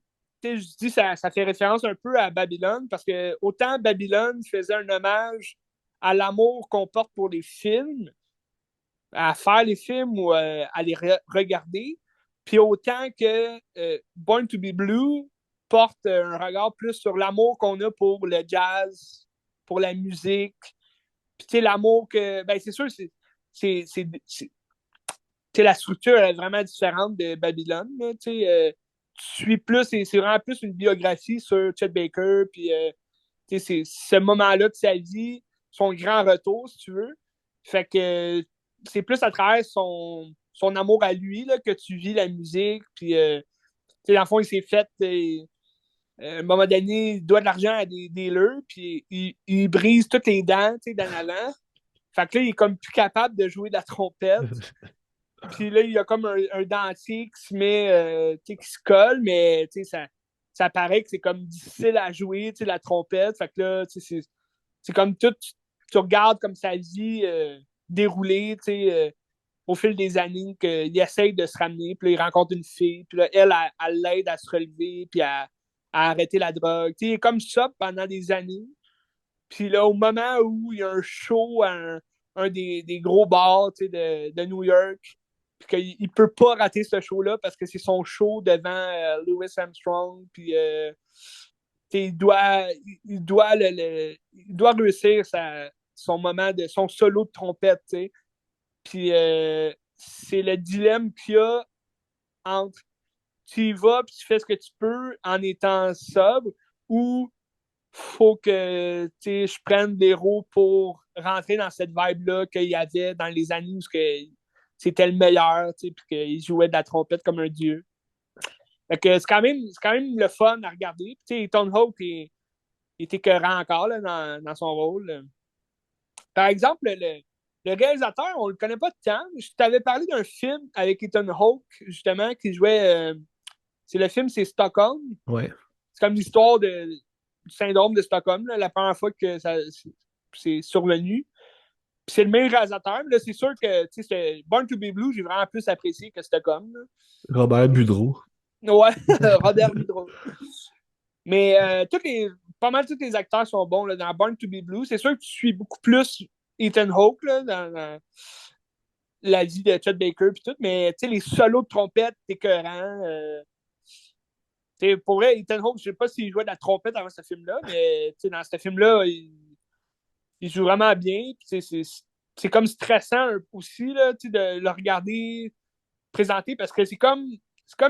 je dis ça fait référence un peu à Babylone parce que autant Babylone faisait un hommage à l'amour qu'on porte pour les films, à faire les films ou à les regarder. Puis autant que Born to be Blue porte un regard plus sur l'amour qu'on a pour le jazz, pour la musique. Puis tu sais, l'amour que. Ben, c'est sûr, la structure est vraiment différente de Babylone. Là, tu suis plus, c'est vraiment plus une biographie sur Chet Baker. Puis c'est ce moment-là de sa vie, son grand retour, si tu veux. Fait que c'est plus à travers son amour à lui là, que tu vis la musique. Puis, dans le fond, il s'est fait. À un moment donné, il doit de l'argent à des dealers, puis il brise toutes les dents dans l'avant. Fait que là, il est comme plus capable de jouer de la trompette. Puis là, il y a comme un dentier qui se met, qui se colle, mais ça paraît que c'est comme difficile à jouer, la trompette. Fait que là, c'est comme tout, tu regardes comme sa vie dérouler, au fil des années, qu'il essaye de se ramener, puis là, il rencontre une fille, puis là, elle l'aide à se relever, puis à arrêter la drogue. Il est comme ça pendant des années. Puis là, au moment où il y a un show à un des gros bars de New York, puis qu'il ne peut pas rater ce show-là parce que c'est son show devant Louis Armstrong, puis il doit réussir son moment de son solo de trompette, t'sais. Puis c'est le dilemme qu'il y a entre tu y vas puis tu fais ce que tu peux en étant sobre ou faut que je prenne des roues pour rentrer dans cette vibe-là qu'il y avait dans les années où c'était le meilleur, puis qu'il jouait de la trompette comme un dieu. Fait que c'est quand même le fun à regarder. Ethan Hawke il est écœurant encore là, dans son rôle. Par exemple, le réalisateur, on le connaît pas de tant. Je t'avais parlé d'un film avec Ethan Hawke, justement, qui jouait. Le film, c'est Stockholm. Ouais. C'est comme l'histoire du syndrome de Stockholm, là, la première fois que c'est survenu. Puis c'est le meilleur réalisateur. Mais là, c'est sûr que Born to be Blue, j'ai vraiment plus apprécié que Stockholm. Là. Robert Budreau. Ouais, Robert Vidro. Mais pas mal tous les acteurs sont bons là, dans Born to be Blue. C'est sûr que tu suis beaucoup plus Ethan Hawke là, dans la vie de Chet Baker puis tout, mais les solos de trompette, c'est écœurant. Pour vrai, Ethan Hawke, je sais pas s'il jouait de la trompette avant ce film-là, mais dans ce film-là, il joue vraiment bien. C'est comme stressant aussi là, de le regarder présenter parce que c'est comme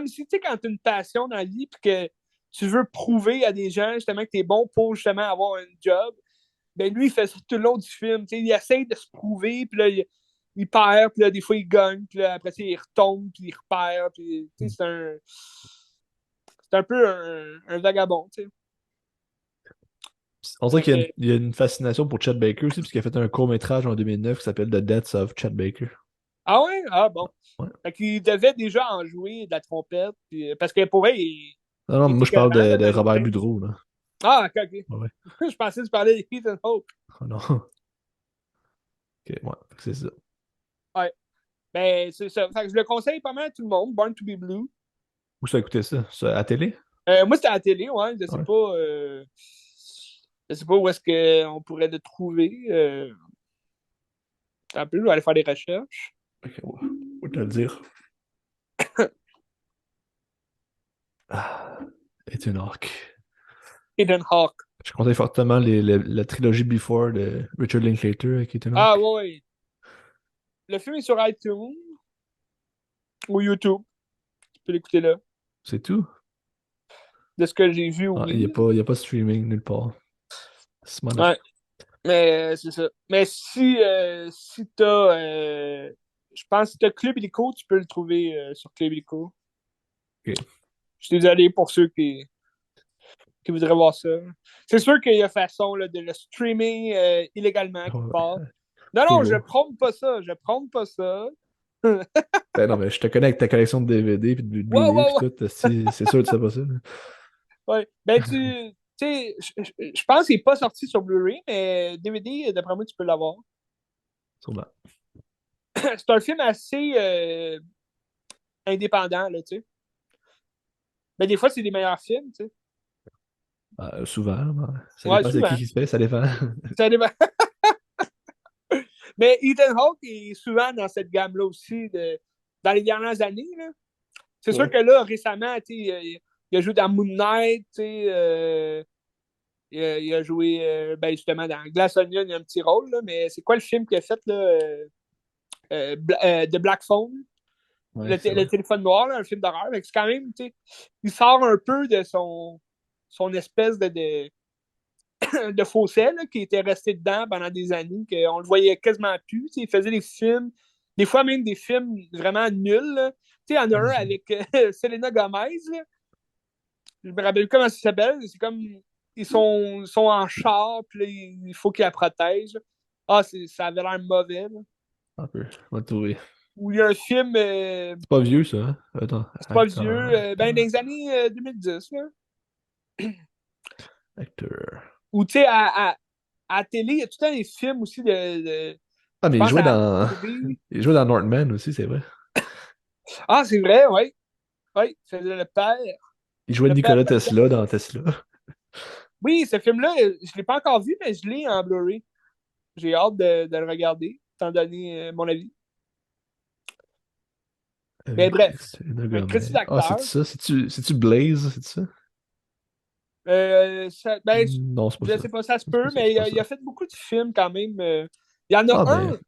si, tu sais, quand tu as une passion dans la vie puis que tu veux prouver à des gens justement que tu es bon pour justement avoir un job, ben lui, il fait ça tout le long du film. Tu sais, il essaie de se prouver, puis là, il perd, puis là, des fois, il gagne, puis là, après, il retombe, puis il repère, puis tu sais, c'est un peu un vagabond, tu sais. On dirait Fait qu'il y a, que, il y a une fascination pour Chet Baker aussi, parce qu'il a fait un court-métrage en 2009 qui s'appelle The Deaths of Chet Baker. ah ouais? Ah bon. Ouais. Fait qu'il devait déjà en jouer de la trompette, parce que pour vrai, Non, non, il moi était je parle écœurant, là, de dans les Robert films. Boudreau, là. Ah, ok, ok. Ouais, ouais. Je pensais que tu parlais de Ethan Hawke. Oh non. Ok, ouais, c'est ça. Ouais. Ben, c'est ça. Fait que je le conseille pas mal à tout le monde, Born to be Blue. Où ça écouté ça? À la télé? Moi, c'était à la télé, ouais. Je sais Ouais. pas. Je sais pas où est-ce qu'on pourrait le trouver. Un peu, je vais aller faire des recherches. Ok, ouais. Faut te le dire. Ah, Ethan Hawke. Ethan Hawke. Je conseille fortement la trilogie Before de Richard Linklater avec Ethan Ah, Hawke. ouais, ouais. Le film est sur iTunes ou YouTube. Tu peux l'écouter là. C'est tout? De ce que j'ai vu, Ah, il n'y a oui. pas, il y a pas de streaming nulle part. C'est mon affaire. Ouais, mais c'est ça. Mais si t'as. Je pense que si t'as Club Illico, tu peux le trouver sur Club Illico. Ok. Je suis désolé pour ceux qui voudraient voir ça. C'est sûr qu'il y a façon là, de le streamer illégalement Ouais, quelque ouais. part. Non, non, je Toujours. prône pas ça. Je prône pas ça. Ben non, mais je te connais avec ta collection de DVD et de Ouais, Blu-ray ouais, puis ouais. tout. C'est sûr que c'est pas ça. Ouais. Ben, tu sais, je pense qu'il n'est pas sorti sur Blu-ray, mais DVD, d'après moi, tu peux l'avoir. Sûrement. C'est un film assez indépendant, là, tu sais. Mais des fois, c'est des meilleurs films, tu sais. Souvent, ben, ça Ouais, dépend c'est souvent. qui se fait, ça dépend. Ça dépend. Mais Ethan Hawke est souvent dans cette gamme-là aussi, dans les dernières années, là. C'est sûr Ouais. que là, récemment, tu sais, il a joué dans Moon Knight, tu sais, il a joué, ben justement, dans Glass Onion, il a un petit rôle, là, mais c'est quoi le film qu'il a fait, là, The Black Phone? Ouais, Le, c'est le vrai. téléphone noir, là, un film d'horreur. C'est quand même, tu sais, il sort un peu de son espèce de fossé là, qui était resté dedans pendant des années, qu'on le voyait quasiment plus. Tu sais, il faisait des films, des fois même des films vraiment nuls. Là. Tu sais, il y en a un Mhm. avec Selena Gomez. Là. Je me rappelle comment ça s'appelle. C'est comme ils sont en char, puis là, il faut qu'ils la protègent. Ah, ça avait l'air mauvais. Là. Un peu. On va le trouver. Ou il y a un film, C'est pas vieux, ça, hein? Attends. c'est pas vieux, ben, dans Acteur. les années 2010. Là. Acteur. Ou tu sais, à la télé, il y a tout le temps des films aussi Ah, je mais pense à TV. il jouait dans Northman aussi, c'est vrai. Ah, c'est vrai, oui. Oui, il faisait le père. Il jouait Le père Nikola Patel. Tesla dans Tesla. Oui, ce film-là, je ne l'ai pas encore vu, mais je l'ai en Blu-ray. J'ai hâte de le regarder, étant donné mon avis. Mais Avec bref, Selena un Christy Gomez. Ah, d'acteur. c'est ça? C'est-tu Blaze? C'est ça? Ben, Non, c'est pas je ne ça. sais pas, ça se C'est pas peut, ça, mais c'est pas ça. il a fait beaucoup de films quand même. Il y en a Ah, un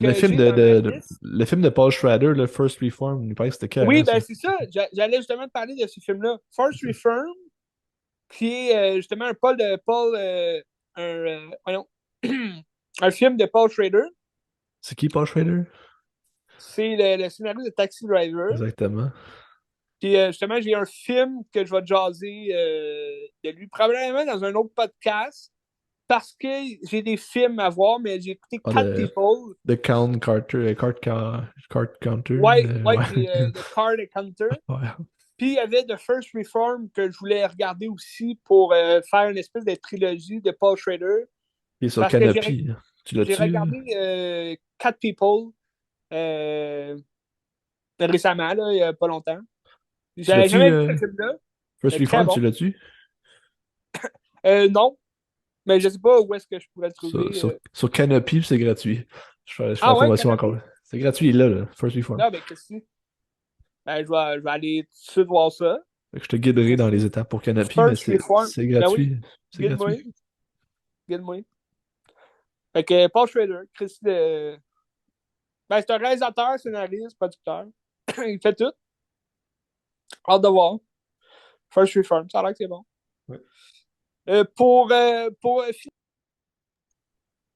mais le que film j'ai dans ma liste. le film de Paul Schrader, le First Reform, il paraît que c'était Oui, carré, ça. ben c'est ça. J'allais justement te parler de ce film-là. First Reform, qui est justement voyons, un film de Paul Schrader. C'est qui, Paul Schrader? C'est le scénario de Taxi Driver. Exactement. Puis justement, j'ai un film que je vais jaser de lui, probablement dans un autre podcast, parce que j'ai des films à voir, mais j'ai écouté Ah, Cat People. de Count Carter, Cart Counter. Ouais, ouais, Ouais. c'est The Card Hunter. Ouais. Puis il y avait The First Reform que je voulais regarder aussi pour faire une espèce de trilogie de Paul Schrader. Il est sur Parce que Canopy. Tu j'ai l'as-tu? regardé Cat People euh, récemment, là, il n'y a pas longtemps. Tu J'avais l'as-tu? jamais vu ce film-là. First Très Reform, tu bon. l'as-tu? Non, mais je sais pas où est-ce que je pourrais le Sur, trouver. sur Canopy, puis c'est gratuit. Je fais la Ah ouais, promotion Canopy? encore. C'est gratuit, il est là, First Reform. Ah ben qu'est-ce que c'est? Ben, je vais aller tout de suite voir ça. Fait que je te guiderai dans Qu'est-ce que les c'est? étapes pour Canopy, mais First Reform. c'est Ben oui, gratuit. C'est guide-moi. gratuit. Guide-moi. Fait que Paul Schrader, Chris de. Ben, c'est un réalisateur, scénariste, producteur. Il fait tout. Hâte de voir. First Reform, ça a l'air que c'est bon. Ouais. Pour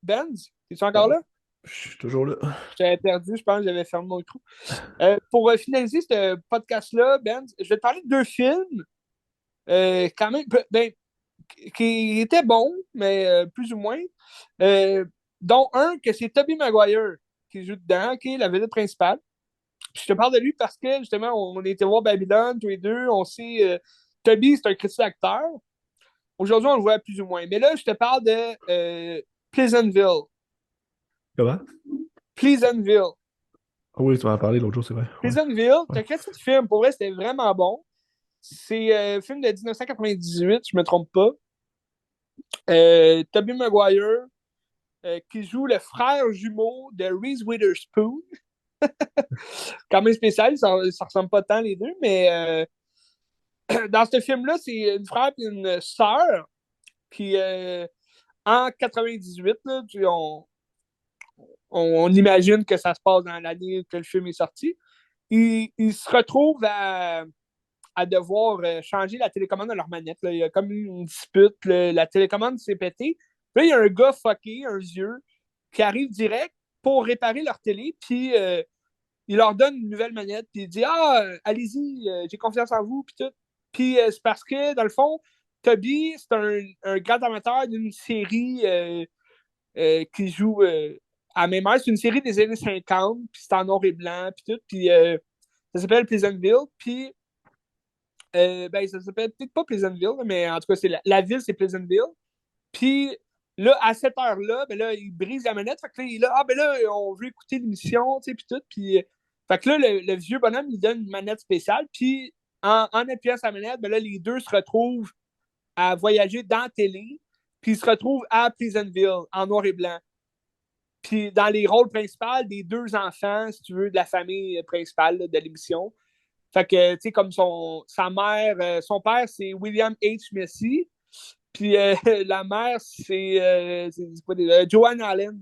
Benz, es-tu encore Ouais. là? Je suis toujours là. J'avais perdu, je pense que j'avais fermé mon micro. Pour finaliser ce podcast-là, Benz, je vais te parler de deux films, quand même, ben, qui étaient bons, mais plus ou moins. Dont un que c'est Tobey Maguire qui joue dedans, qui est la vedette principale. Puis je te parle de lui parce que justement, on était voir Babylone tous les deux. On sait, Tobey, c'est un critique acteur. Aujourd'hui, on le voit plus ou moins. Mais là, je te parle de Pleasantville. Comment? Pleasantville. Ah oui, tu m'en as parlé l'autre jour, c'est vrai. Ouais. Pleasantville, Ouais. t'as créé ce film. Pour vrai, c'était vraiment bon. C'est un film de 1998, je me trompe pas. Tobey Maguire, qui joue le frère jumeau de Reese Witherspoon. Quand même spécial, ça ressemble pas tant les deux, mais dans ce film-là, c'est une frère et une sœur qui, en 98, là, on imagine que ça se passe dans l'année que le film est sorti, ils se retrouvent à devoir changer la télécommande de leur manette. Là. Il y a comme une dispute, là. La télécommande s'est pétée. Là, il y a un gars fucké, un vieux, qui arrive direct pour réparer leur télé, puis il leur donne une nouvelle manette, puis il dit Ah, allez-y, j'ai confiance en vous, puis tout. Puis c'est parce que, dans le fond, Toby, c'est un grand amateur d'une série qui joue à même heure. C'est une série des années 50, puis c'est en noir et blanc, puis tout. Puis ça s'appelle Pleasantville, puis ben, ça s'appelle peut-être pas Pleasantville, mais en tout cas, c'est la ville, c'est Pleasantville. Puis là, à cette heure-là, ben là, il brise la manette. Fait que là, il est là, ah ben là, on veut écouter l'émission, tu sais, puis tout. Puis, fait que là, le vieux bonhomme, il donne une manette spéciale. Puis, en appuyant sa manette, ben là, les deux se retrouvent à voyager dans la télé. Puis, ils se retrouvent à Pleasantville, en noir et blanc. Puis, dans les rôles principaux des deux enfants, si tu veux, de la famille principale là, de l'émission. Fait que, tu sais, comme sa mère, son père, c'est William H. Macy. Puis la mère, c'est pas Joanne Allen.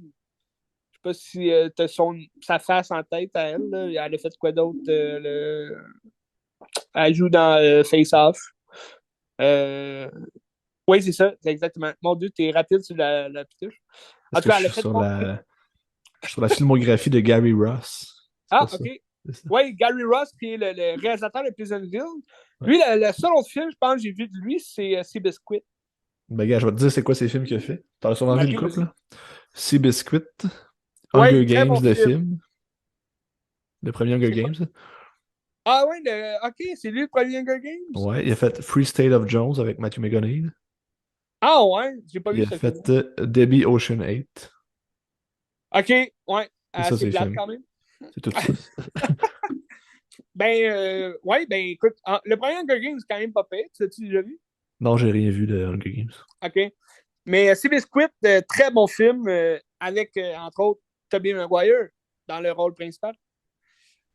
Je sais pas si t'as sa face en tête à elle. Là. Elle a fait quoi d'autre? Elle joue dans Face Off. Euh... Oui, c'est ça, c'est exactement. Mon Dieu, t'es rapide sur la pitouche. En Est-ce tout que cas, elle a fait bon. je suis sur la filmographie de Gary Ross? C'est Ah, pas ça. OK. C'est ça. Oui, Gary Ross, qui est le réalisateur de Pleasantville. Ouais. Lui, le seul autre film, je pense, que j'ai vu de lui, c'est Seabiscuit. Ben, gars, je vais te dire c'est quoi ces films qu'il a fait. T'en as sûrement vu une OK, couple, vas-y. là. Seabiscuit, Oui, Hunger très Games, bon le film. film. Le premier Hunger C'est quoi? Games. Là. Ah oui, OK, c'est lui le premier Hunger Games. Ouais, il a fait Free State of Jones avec Matthew McConaughey. Ah ouais, j'ai pas Il vu a ce film. fait Debbie Ocean 8. OK, ouais, C'est ça, c'est ses plate films. quand même. C'est tout ça. Ben, ouais, ben écoute, le premier Hunger Games, c'est quand même pas pire, tu l'as-tu déjà vu? Non, j'ai rien vu de Hunger Games. OK. Mais Seabiscuit, très bon film, avec, entre autres, Tobey Maguire dans le rôle principal.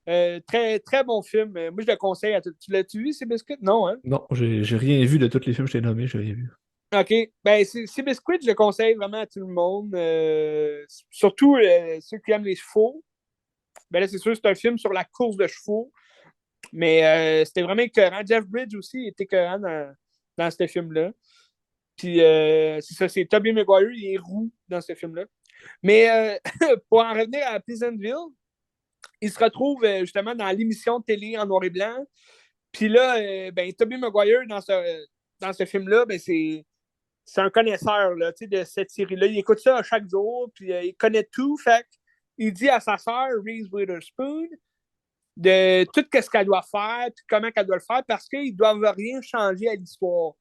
Très, très bon film. Moi, je le conseille à tout. Tu l'as-tu vu, Seabiscuit? Non, hein? Non, j'ai rien vu de tous les films que je t'ai nommés, j'ai rien vu. OK. Ben, Seabiscuit, je le conseille vraiment à tout le monde. Surtout ceux qui aiment les chevaux. Ben là, c'est sûr, c'est un film sur la course de chevaux. Mais c'était vraiment écœurant. Jeff Bridges aussi était écœurant dans ce film-là. Puis c'est ça, c'est Tobey Maguire, il est roux dans ce film-là. Mais pour en revenir à Pleasantville, il se retrouve justement dans l'émission de télé en noir et blanc. Puis là, ben, Tobey Maguire, dans ce film-là, ben, c'est un connaisseur là, de cette série-là. Il écoute ça chaque jour, puis il connaît tout. Fait il dit à sa sœur, Reese Witherspoon, de tout ce qu'elle doit faire, puis comment qu'elle doit le faire, parce qu'ils ne doivent rien changer à l'histoire.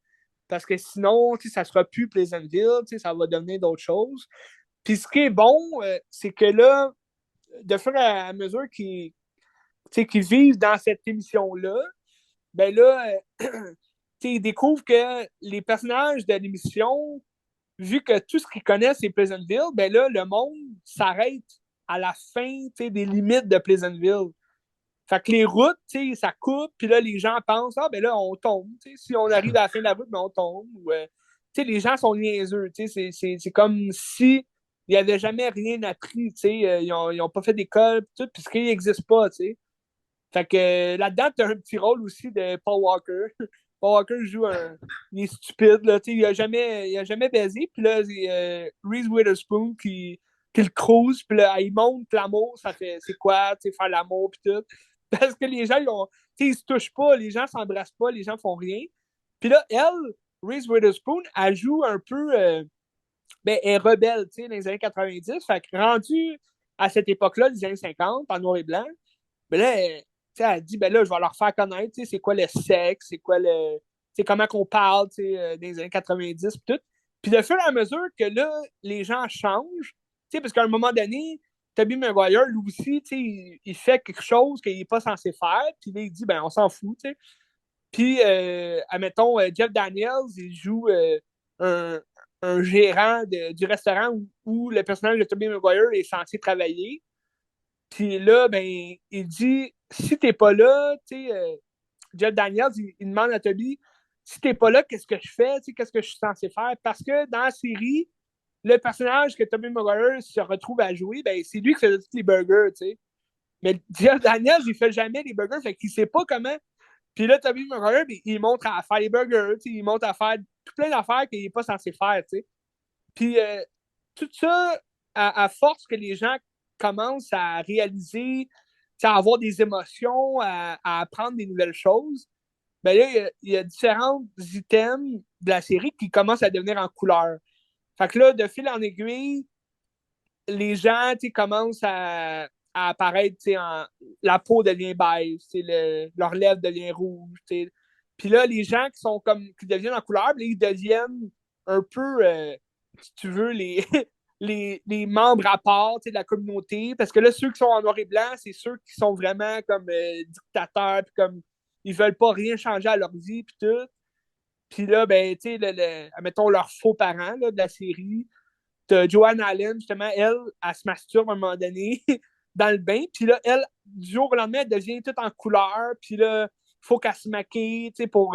Parce que sinon, ça ne sera plus Pleasantville, ça va devenir d'autres choses. Puis ce qui est bon, c'est que là, de fur et à mesure qu'ils vivent dans cette émission-là, ben là, ils découvrent que les personnages de l'émission, vu que tout ce qu'ils connaissent, c'est Pleasantville, ben là, le monde s'arrête à la fin des limites de Pleasantville. Fait que les routes, ça coupe, puis là, les gens pensent, ah, ben là, on tombe. Si on arrive à la fin de la route, ben on tombe. Ou, les gens sont niaiseux. C'est comme si ils n'avaient jamais rien appris, tu sais. Ils ont pas fait d'école, pis tout, puisqu'ils n'existent pas, tu sais. Fait que là-dedans, t'as un petit rôle aussi de Paul Walker. Paul Walker joue il est stupide, là, tu sais, il a jamais baisé, puis là, c'est Reese Witherspoon qui le crouse, puis là, il montre l'amour, ça fait, c'est quoi, tu sais, faire l'amour, puis tout. Parce que les gens, tu sais, ils se touchent pas, les gens s'embrassent pas, les gens font rien. Puis là, elle, Reese Witherspoon, elle joue un peu, ben, elle est rebelle, tu sais, dans les années 90. Fait que rendu à cette époque-là, les années 50, en noir et blanc, ben là, elle dit, ben là, je vais leur faire connaître, tu sais, c'est quoi le sexe, c'est quoi le. C'est comment qu'on parle, tu sais, dans les années 90, puis tout. Puis de fur et à mesure que là, les gens changent, tu sais, parce qu'à un moment donné, Tobey Maguire, lui aussi, tu sais, il fait quelque chose qu'il n'est pas censé faire, puis là, il dit, ben, on s'en fout, tu sais. Puis, admettons, Jeff Daniels, il joue un, un gérant du restaurant où le personnage de Tobey Maguire est censé travailler. Puis là, ben, il dit, si t'es pas là, tu sais, Jeff Daniels, il demande à Toby, si t'es pas là, qu'est-ce que je fais? Tu sais, qu'est-ce que je suis censé faire? Parce que dans la série, le personnage que Tobey Maguire se retrouve à jouer, ben, c'est lui qui fait tous les burgers, tu sais. Mais Jeff Daniels, il fait jamais les burgers, fait qu'il sait pas comment. Puis là, Tobey Maguire, ben, il montre à faire les burgers, tu sais, il montre à faire tout plein d'affaires qu'il n'est pas censé faire, tu sais. Puis tout ça, à force que les gens commencent à réaliser, à avoir des émotions, à apprendre des nouvelles choses, ben là, il y a différents items de la série qui commencent à devenir en couleur. Fait que là, de fil en aiguille, les gens commencent à apparaître la peau devient beige, leurs lèvres deviennent rouges. Puis là, les gens qui deviennent en couleur, ils deviennent un peu, si tu veux, les membres à part de la communauté. Parce que là, ceux qui sont en noir et blanc, c'est ceux qui sont vraiment comme dictateurs, puis comme ils veulent pas rien changer à leur vie, puis tout. Puis là, ben, tu sais, admettons, leurs faux parents là, de la série, t'as Joanne Allen, justement, elle se masturbe à un moment donné dans le bain. Puis là, elle, du jour au lendemain, elle devient toute en couleur. Puis là, il faut qu'elle se maquille pour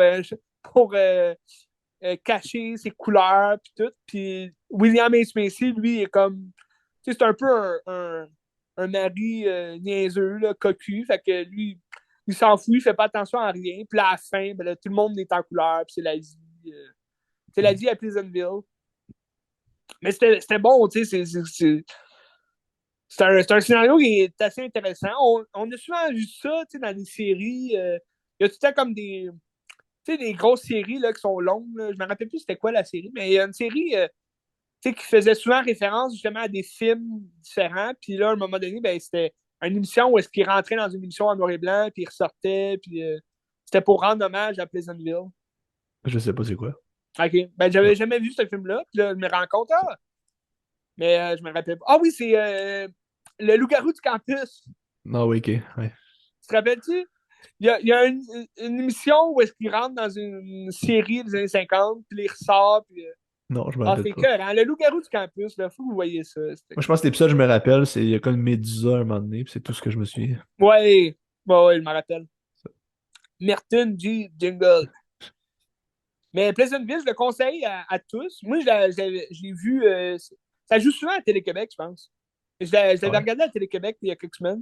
cacher ses couleurs. Puis tout. Puis William H. Macy, lui, est comme. C'est un peu un mari niaiseux, là, cocu. Fait que lui, il s'en fout, il fait pas attention à rien. Puis là, à la fin, ben là, tout le monde est en couleur. Puis c'est la vie. C'est la vie à Pleasantville. Mais c'était bon, tu sais, c'est un scénario qui est assez intéressant. On a souvent vu ça, tu sais, dans des séries. Il y a tout le temps comme tu sais, des grosses séries là, qui sont longues. Là. Je me rappelle plus c'était quoi la série, mais il y a une série tu sais, qui faisait souvent référence justement à des films différents. Puis là, à un moment donné, ben, c'était une émission où est-ce qu'il rentrait dans une émission en noir et blanc, puis il ressortait, puis c'était pour rendre hommage à Pleasantville. Je sais pas c'est quoi. OK. Ben, j'avais jamais vu ce film-là, puis là, je me rends compte, mais je me rappelle pas. Ah oui, c'est le loup-garou du campus. Non, oui, ok. Ouais. Tu te rappelles-tu? Il y a une émission où est-ce qu'il rentre dans une série des années 50, puis il ressort, puis... Non, je me Ah, rappelle c'est pas. cœur, hein? Le loup-garou du campus, là, faut que vous voyez ça. Moi, je pense que l'épisode, je me rappelle, c'est il y a comme une Médusa un moment donné, puis c'est tout ce que je me suis. Ouais, ouais, je me rappelle. Merton G. Jingle. Mais Pleasantville, je le conseille à tous. Moi, je l'ai vu... ça joue souvent à Télé-Québec, je pense. Je Ah l'avais ouais. regardé à Télé-Québec il y a quelques semaines.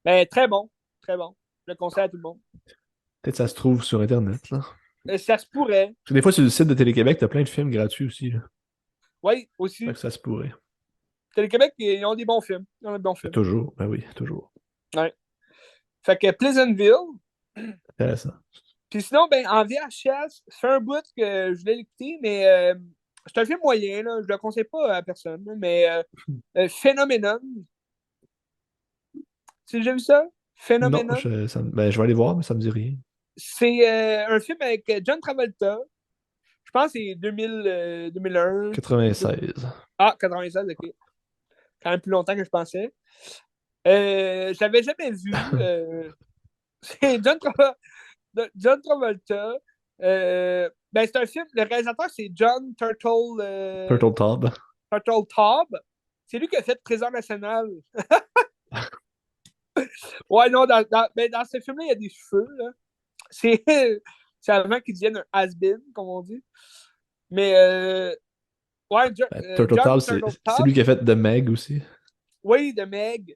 Mais très bon, très bon. Je le conseille à tout le monde. Peut-être ça se trouve sur Internet, là. Ça se pourrait. Parce que des fois, sur le site de Télé-Québec, t'as plein de films gratuits aussi, là. Oui, Fait aussi. que ça se pourrait. Télé-Québec, ils ont des bons films. Ils ont des bons films. Toujours, ben oui, toujours. Ouais. Fait que Pleasantville. Intéressant. Puis sinon, ben, en VHS, c'est un bout que je voulais l'écouter, mais c'est un film moyen, là. Je le conseille pas à personne. Là, mais Phenomenon. Tu as déjà vu ça? Non, Phenomenon. ben, je vais aller voir, mais ça me dit rien. C'est un film avec John Travolta. Je pense que c'est 2001. 96. Ah, 96, ok. Quand même plus longtemps que je pensais. Je l'avais jamais vu. C'est John Travolta. Ben, c'est un film. Le réalisateur, c'est John Turtle Taub. Turtle Taub. C'est lui qui a fait Trésor National. Ouais, non, ben, dans ce film-là, il y a des cheveux. Là. C'est, c'est avant qu'il devienne un has-been, comme on dit. Mais Ouais, Turtle John Top, c'est Turteltaub. lui qui a fait The Meg aussi. Oui, de Meg.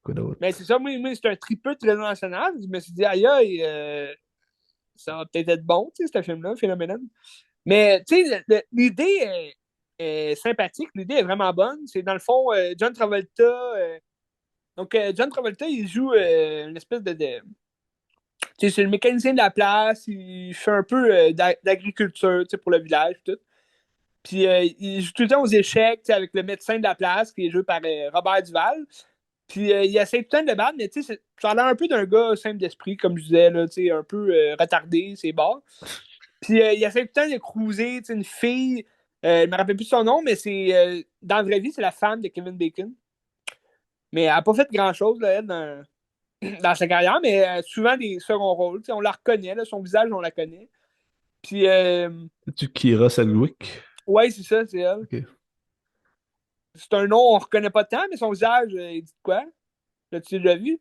Quoi d'autre? Mais c'est ça, moi c'est un tripeux très national. Je me suis dit, aïe, aïe, ça va peut-être être bon, tu sais, ce film-là, phénoménal. Mais, tu sais, l'idée est sympathique, l'idée est vraiment bonne. C'est dans le fond, John Travolta. John Travolta, il joue une espèce de tu sais, c'est le mécanicien de la place, il fait un peu d'agriculture, tu sais, pour le village, tout. Puis il joue tout le temps aux échecs, tu sais, avec le médecin de la place, qui est joué par Robert Duval. Puis il essaie tout le temps de le battre, mais tu sais, ça a l'air un peu d'un gars simple d'esprit, comme je disais, là, tu sais, un peu retardé, c'est bon. Puis il essaie tout le temps de cruiser, tu sais, une fille, je me rappelle plus son nom, mais c'est dans la vraie vie, c'est la femme de Kevin Bacon. Mais elle n'a pas fait grand-chose, là, elle, dans sa carrière, mais souvent des seconds rôles. Tu sais, on la reconnaît, là, son visage, on la connaît. Puis, C'est-tu Kira Sedgwick? ouais, c'est ça, c'est elle. Ok. C'est un nom, on reconnaît pas tant, mais son visage, il dit quoi? L'as-tu déjà vu?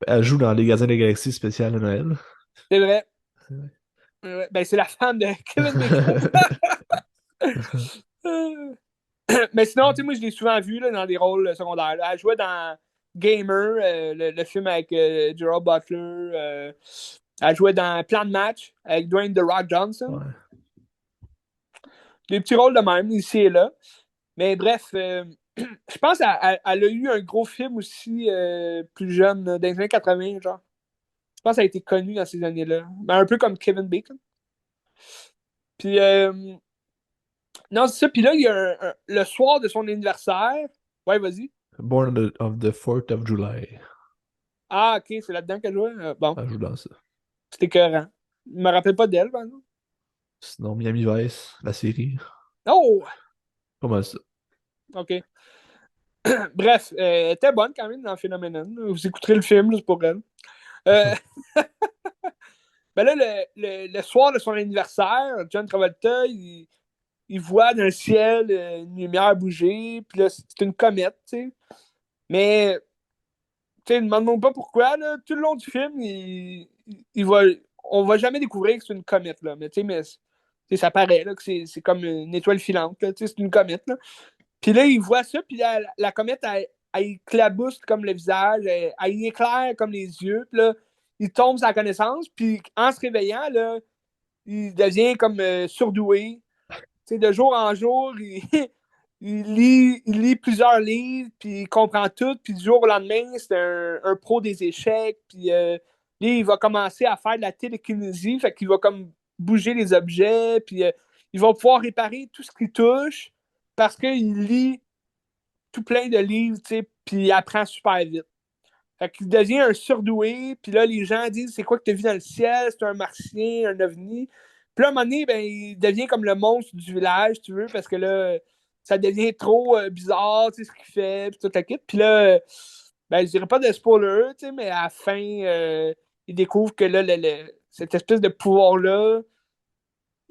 Elle joue dans Les Gardiens de la Galaxie spécial de Noël. C'est vrai. C'est vrai. Ouais, ben, c'est la femme de Kevin Bacon. Mais sinon, tu sais, moi, je l'ai souvent vu là, dans des rôles secondaires. Là. Elle jouait dans Gamer, le film avec Gerald Butler. Elle jouait dans Plan de match avec Dwayne The Rock Johnson. Ouais. Des petits rôles de même, ici et là. Mais bref, je pense qu'elle a eu un gros film aussi plus jeune, dans les années 80, genre. Je pense qu'elle a été connue dans ces années-là. Mais un peu comme Kevin Bacon. Puis, non, c'est ça. Puis là, il y a le soir de son anniversaire. Ouais, vas-y. Born of the 4th of July. Ah, ok, c'est là-dedans qu'elle jouait. Bon, Elle joue dans ça. c'était écœurant. Je me rappelle pas d'elle, par exemple. Sinon, Miami Vice, la série. Oh! Pas mal ça. Ok. Bref, elle était bonne quand même dans Phenomenon. Vous écouterez le film juste pour elle. Euh, ben là, le soir de son anniversaire, John Travolta, il voit dans le ciel une lumière bouger, puis là, c'est une comète, tu sais. Mais, tu sais, ne demande pas pourquoi, là. Tout le long du film, il va, on va jamais découvrir que c'est une comète, là. Mais, tu sais, ça paraît, là, que c'est comme une étoile filante, là. Tu sais, c'est une comète, là. Puis là, il voit ça, puis la comète, elle éclabousse comme le visage, elle éclaire comme les yeux, puis là, il tombe sa connaissance, puis en se réveillant, là, il devient comme surdoué. Tu sais, de jour en jour, il lit plusieurs livres, puis il comprend tout, puis du jour au lendemain, c'est un pro des échecs, puis là, il va commencer à faire de la télékinésie, fait qu'il va comme bouger les objets, puis il va pouvoir réparer tout ce qu'il touche, parce qu'il lit tout plein de livres, tu sais, puis il apprend super vite. Fait qu'il devient un surdoué, puis là, les gens disent c'est quoi que tu as vu dans le ciel? C'est un martien, un ovni. Puis là, à un moment donné, ben, il devient comme le monstre du village, tu veux, parce que là, ça devient trop bizarre, tu sais, ce qu'il fait, puis toute la kit. Puis là, ben, je dirais pas de spoiler, tu sais, mais à la fin, il découvre que là, cette espèce de pouvoir-là,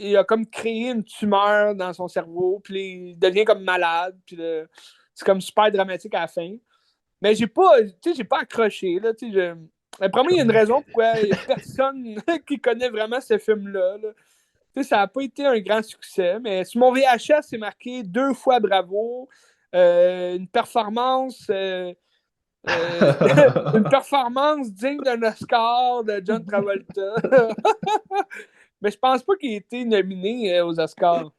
il a comme créé une tumeur dans son cerveau, puis il devient comme malade, puis là, c'est comme super dramatique à la fin. Mais j'ai pas accroché. Là, après moi, il y a une raison pourquoi il n'y a personne qui connaît vraiment ce film-là. Là. Ça n'a pas été un grand succès, mais sur mon VHS, c'est marqué 2 fois bravo. Une performance une performance digne d'un Oscar de John Travolta. Mais je pense pas qu'il ait été nominé aux Oscars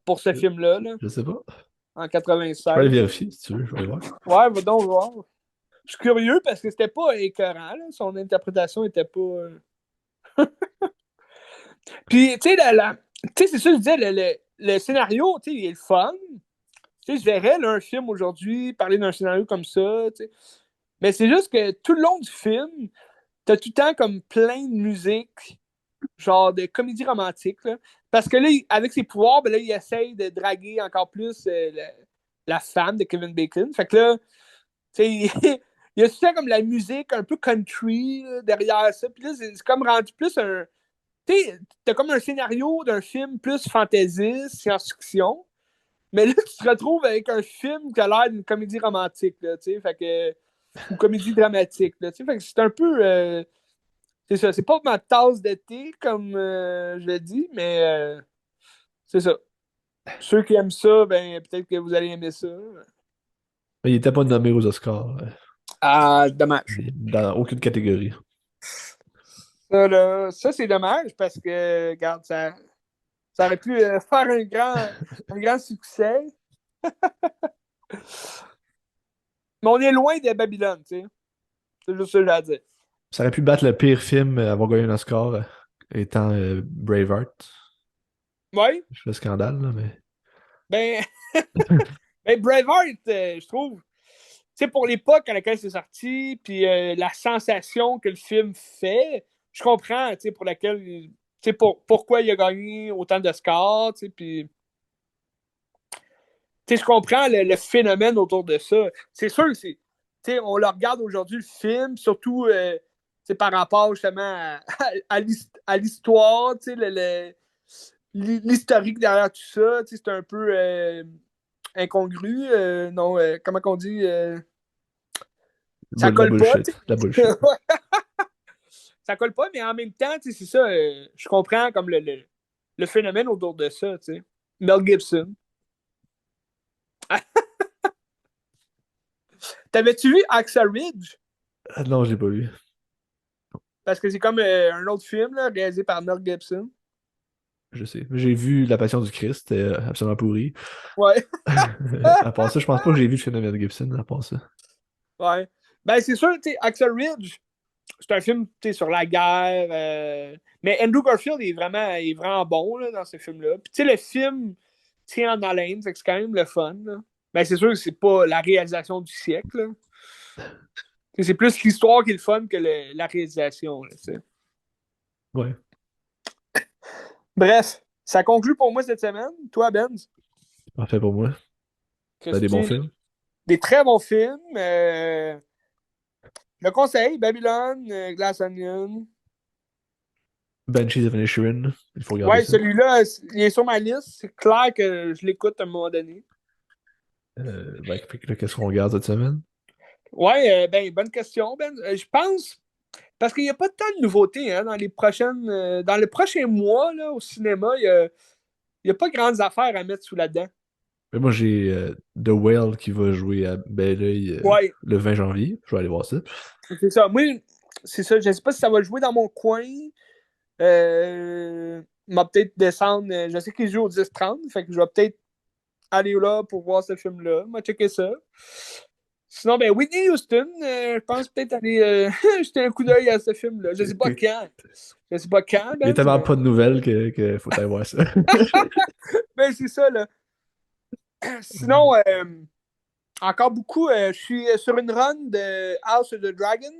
pour ce film-là, là, Je sais pas. en Je peux aller 96. vérifier si tu veux, je vais aller voir. Ouais, va donc voir. Je suis curieux parce que c'était pas écœurant, là. Son interprétation était pas. Puis, tu sais, c'est ça, je disais, le scénario, tu sais, il est le fun. Tu sais, je verrais là, un film aujourd'hui parler d'un scénario comme ça, tu sais. Mais c'est juste que tout le long du film, t'as tout le temps comme plein de musique, genre de comédie romantique, là. Parce que là, avec ses pouvoirs, ben là, il essaye de draguer encore plus la femme de Kevin Bacon. Fait que là, tu sais, il y a tout le temps comme la musique un peu country là, derrière ça. Puis là, c'est comme rendu plus un. Tu sais, t'as comme un scénario d'un film plus fantaisiste, science-fiction. Mais là, tu te retrouves avec un film qui a l'air d'une comédie romantique, là, tu sais. Fait que. Ou comédie dramatique, là, tu sais. Fait que c'est un peu. C'est ça. C'est pas ma tasse d'été, comme je l'ai dit, mais c'est ça. Ceux qui aiment ça, ben peut-être que vous allez aimer ça. Mais il était pas nommé aux Oscars, Ah, dommage. dans aucune catégorie. Ça, là, ça c'est dommage parce que, regarde, ça aurait pu faire un grand succès. Mais on est loin de Babylone, tu sais. C'est juste ça que j'ai à dire. Ça aurait pu battre le pire film à avoir gagné un Oscar, étant Braveheart. Oui, Je fais scandale, là, mais. ben, ben Braveheart, je trouve, tu sais, pour l'époque à laquelle c'est sorti, puis la sensation que le film fait, je comprends, tu sais, pour laquelle, tu sais, pourquoi il a gagné autant de scores, tu sais, puis, tu sais, je comprends le phénomène autour de ça. C'est sûr que c'est, tu sais, on le regarde aujourd'hui, le film, surtout, tu sais, par rapport justement à l'histoire, tu sais, l'historique derrière tout ça, tu sais, c'est un peu incongru, non, comment qu'on dit, ça De la colle pas, tu bullshit. De la sais. bullshit. Ça colle pas, mais en même temps, tu sais, c'est ça, je comprends comme le phénomène autour de ça, tu sais. Mel Gibson. T'avais-tu vu Axel Ridge? Ah, non, je l'ai pas vu. Parce que c'est comme un autre film là, réalisé par Mel Gibson. Je sais. J'ai vu La Passion du Christ, c'était absolument pourri. Ouais. À part ça, je pense pas que j'ai vu le film de Mel Gibson, à part ça. Ouais. Ben, c'est sûr, tu sais, Axel Ridge, c'est un film, tu sais, sur la guerre. Mais Andrew Garfield il est vraiment bon, là, dans ce film-là. Puis, tu sais, le film tient en haleine, fait que c'est quand même le fun, là. Ben, c'est sûr que c'est pas la réalisation du siècle, là. C'est plus l'histoire qui est le fun que la réalisation, là, tu sais. Ouais, Bref, ça conclut pour moi cette semaine. Toi, Benz, parfait pour moi. T'as des bons Christy, films. des très bons films. Le conseil, Babylone, Glass Onion. Banshees of Inisherin, il faut regarder Ouais, ça. celui-là, il est sur ma liste. C'est clair que je l'écoute à un moment donné. Fait que là, qu'est-ce qu'on regarde cette semaine? Ouais, ben, bonne question, Ben. Je pense, parce qu'il n'y a pas tant de nouveautés hein, dans les prochains mois là, au cinéma, il y a pas grandes affaires à mettre sous la dent. Mais moi, j'ai The Whale qui va jouer à Bel Oeil Ouais, le 20 janvier. Je vais aller voir ça. c'est ça. Moi, c'est ça. Je ne sais pas si ça va jouer dans mon coin. M'a peut-être descendre. Je sais qu'il joue au 10-30, fait que je vais peut-être aller là pour voir ce film-là. M'a checker ça. Sinon, ben Whitney Houston, je pense peut-être aller jeter un coup d'œil à ce film-là. Je sais pas quand. Je sais pas quand, Il y a Ben, tellement mais pas de nouvelles que faut aller voir ça. ben, c'est ça, là. Sinon, encore beaucoup, je suis sur une run de House of the Dragon.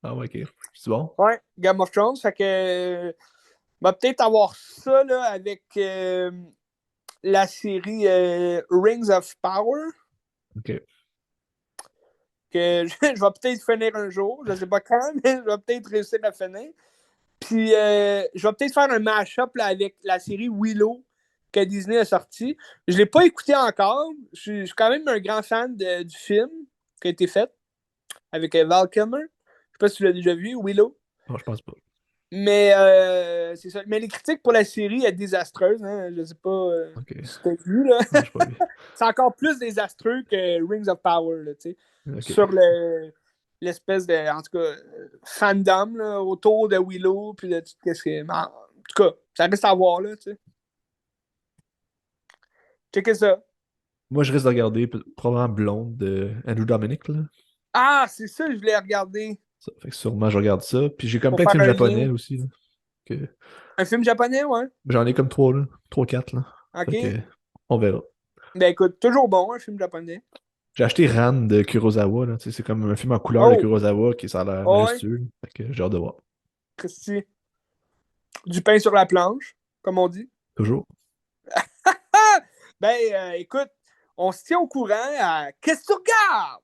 Ah ouais, ok. C'est bon? Ouais, Game of Thrones. Fait que va peut-être avoir ça là, avec la série Rings of Power. Ok. Que je vais peut-être finir un jour. Je sais pas quand, mais je vais peut-être réussir à finir. Puis je vais peut-être faire un mash-up là, avec la série Willow que Disney a sorti. Je ne l'ai pas écouté encore. Je suis quand même un grand fan du film qui a été fait avec Val Kilmer. Je sais pas si tu l'as déjà vu, Willow. Non, je pense pas. Mais c'est ça. Mais les critiques pour la série sont désastreuses. Hein. Je sais pas Ok. si tu as vu. Là. Non, je pas vu. C'est encore plus désastreux que Rings of Power. Là, Ok. sur l'espèce de, en tout cas, fandom là, autour de Willow. Puis de tout ce qui est. En tout cas, ça reste à voir. Là, tu sais. Checker ça. Moi, je risque de regarder probablement Blonde de Andrew Dominic, là. Ah, c'est ça que je voulais regarder Ça, fait que sûrement, je regarde ça. Puis j'ai comme pour plein de faire films un japonais lien. aussi, là. Que... Un film japonais, ouais. J'en ai comme trois, là. Trois, quatre, là. Fait OK. que, on verra. Ben écoute, toujours bon, un film japonais. J'ai acheté Ran de Kurosawa, là. Tu sais, c'est comme un film en couleur de Oh, Kurosawa qui ça a l'air oh ouais. majestueux. Fait que j'ai hâte de voir. Christy. Du pain sur la planche, comme on dit. Toujours. Ben, écoute, on se tient au courant à Qu'est-ce que tu regardes?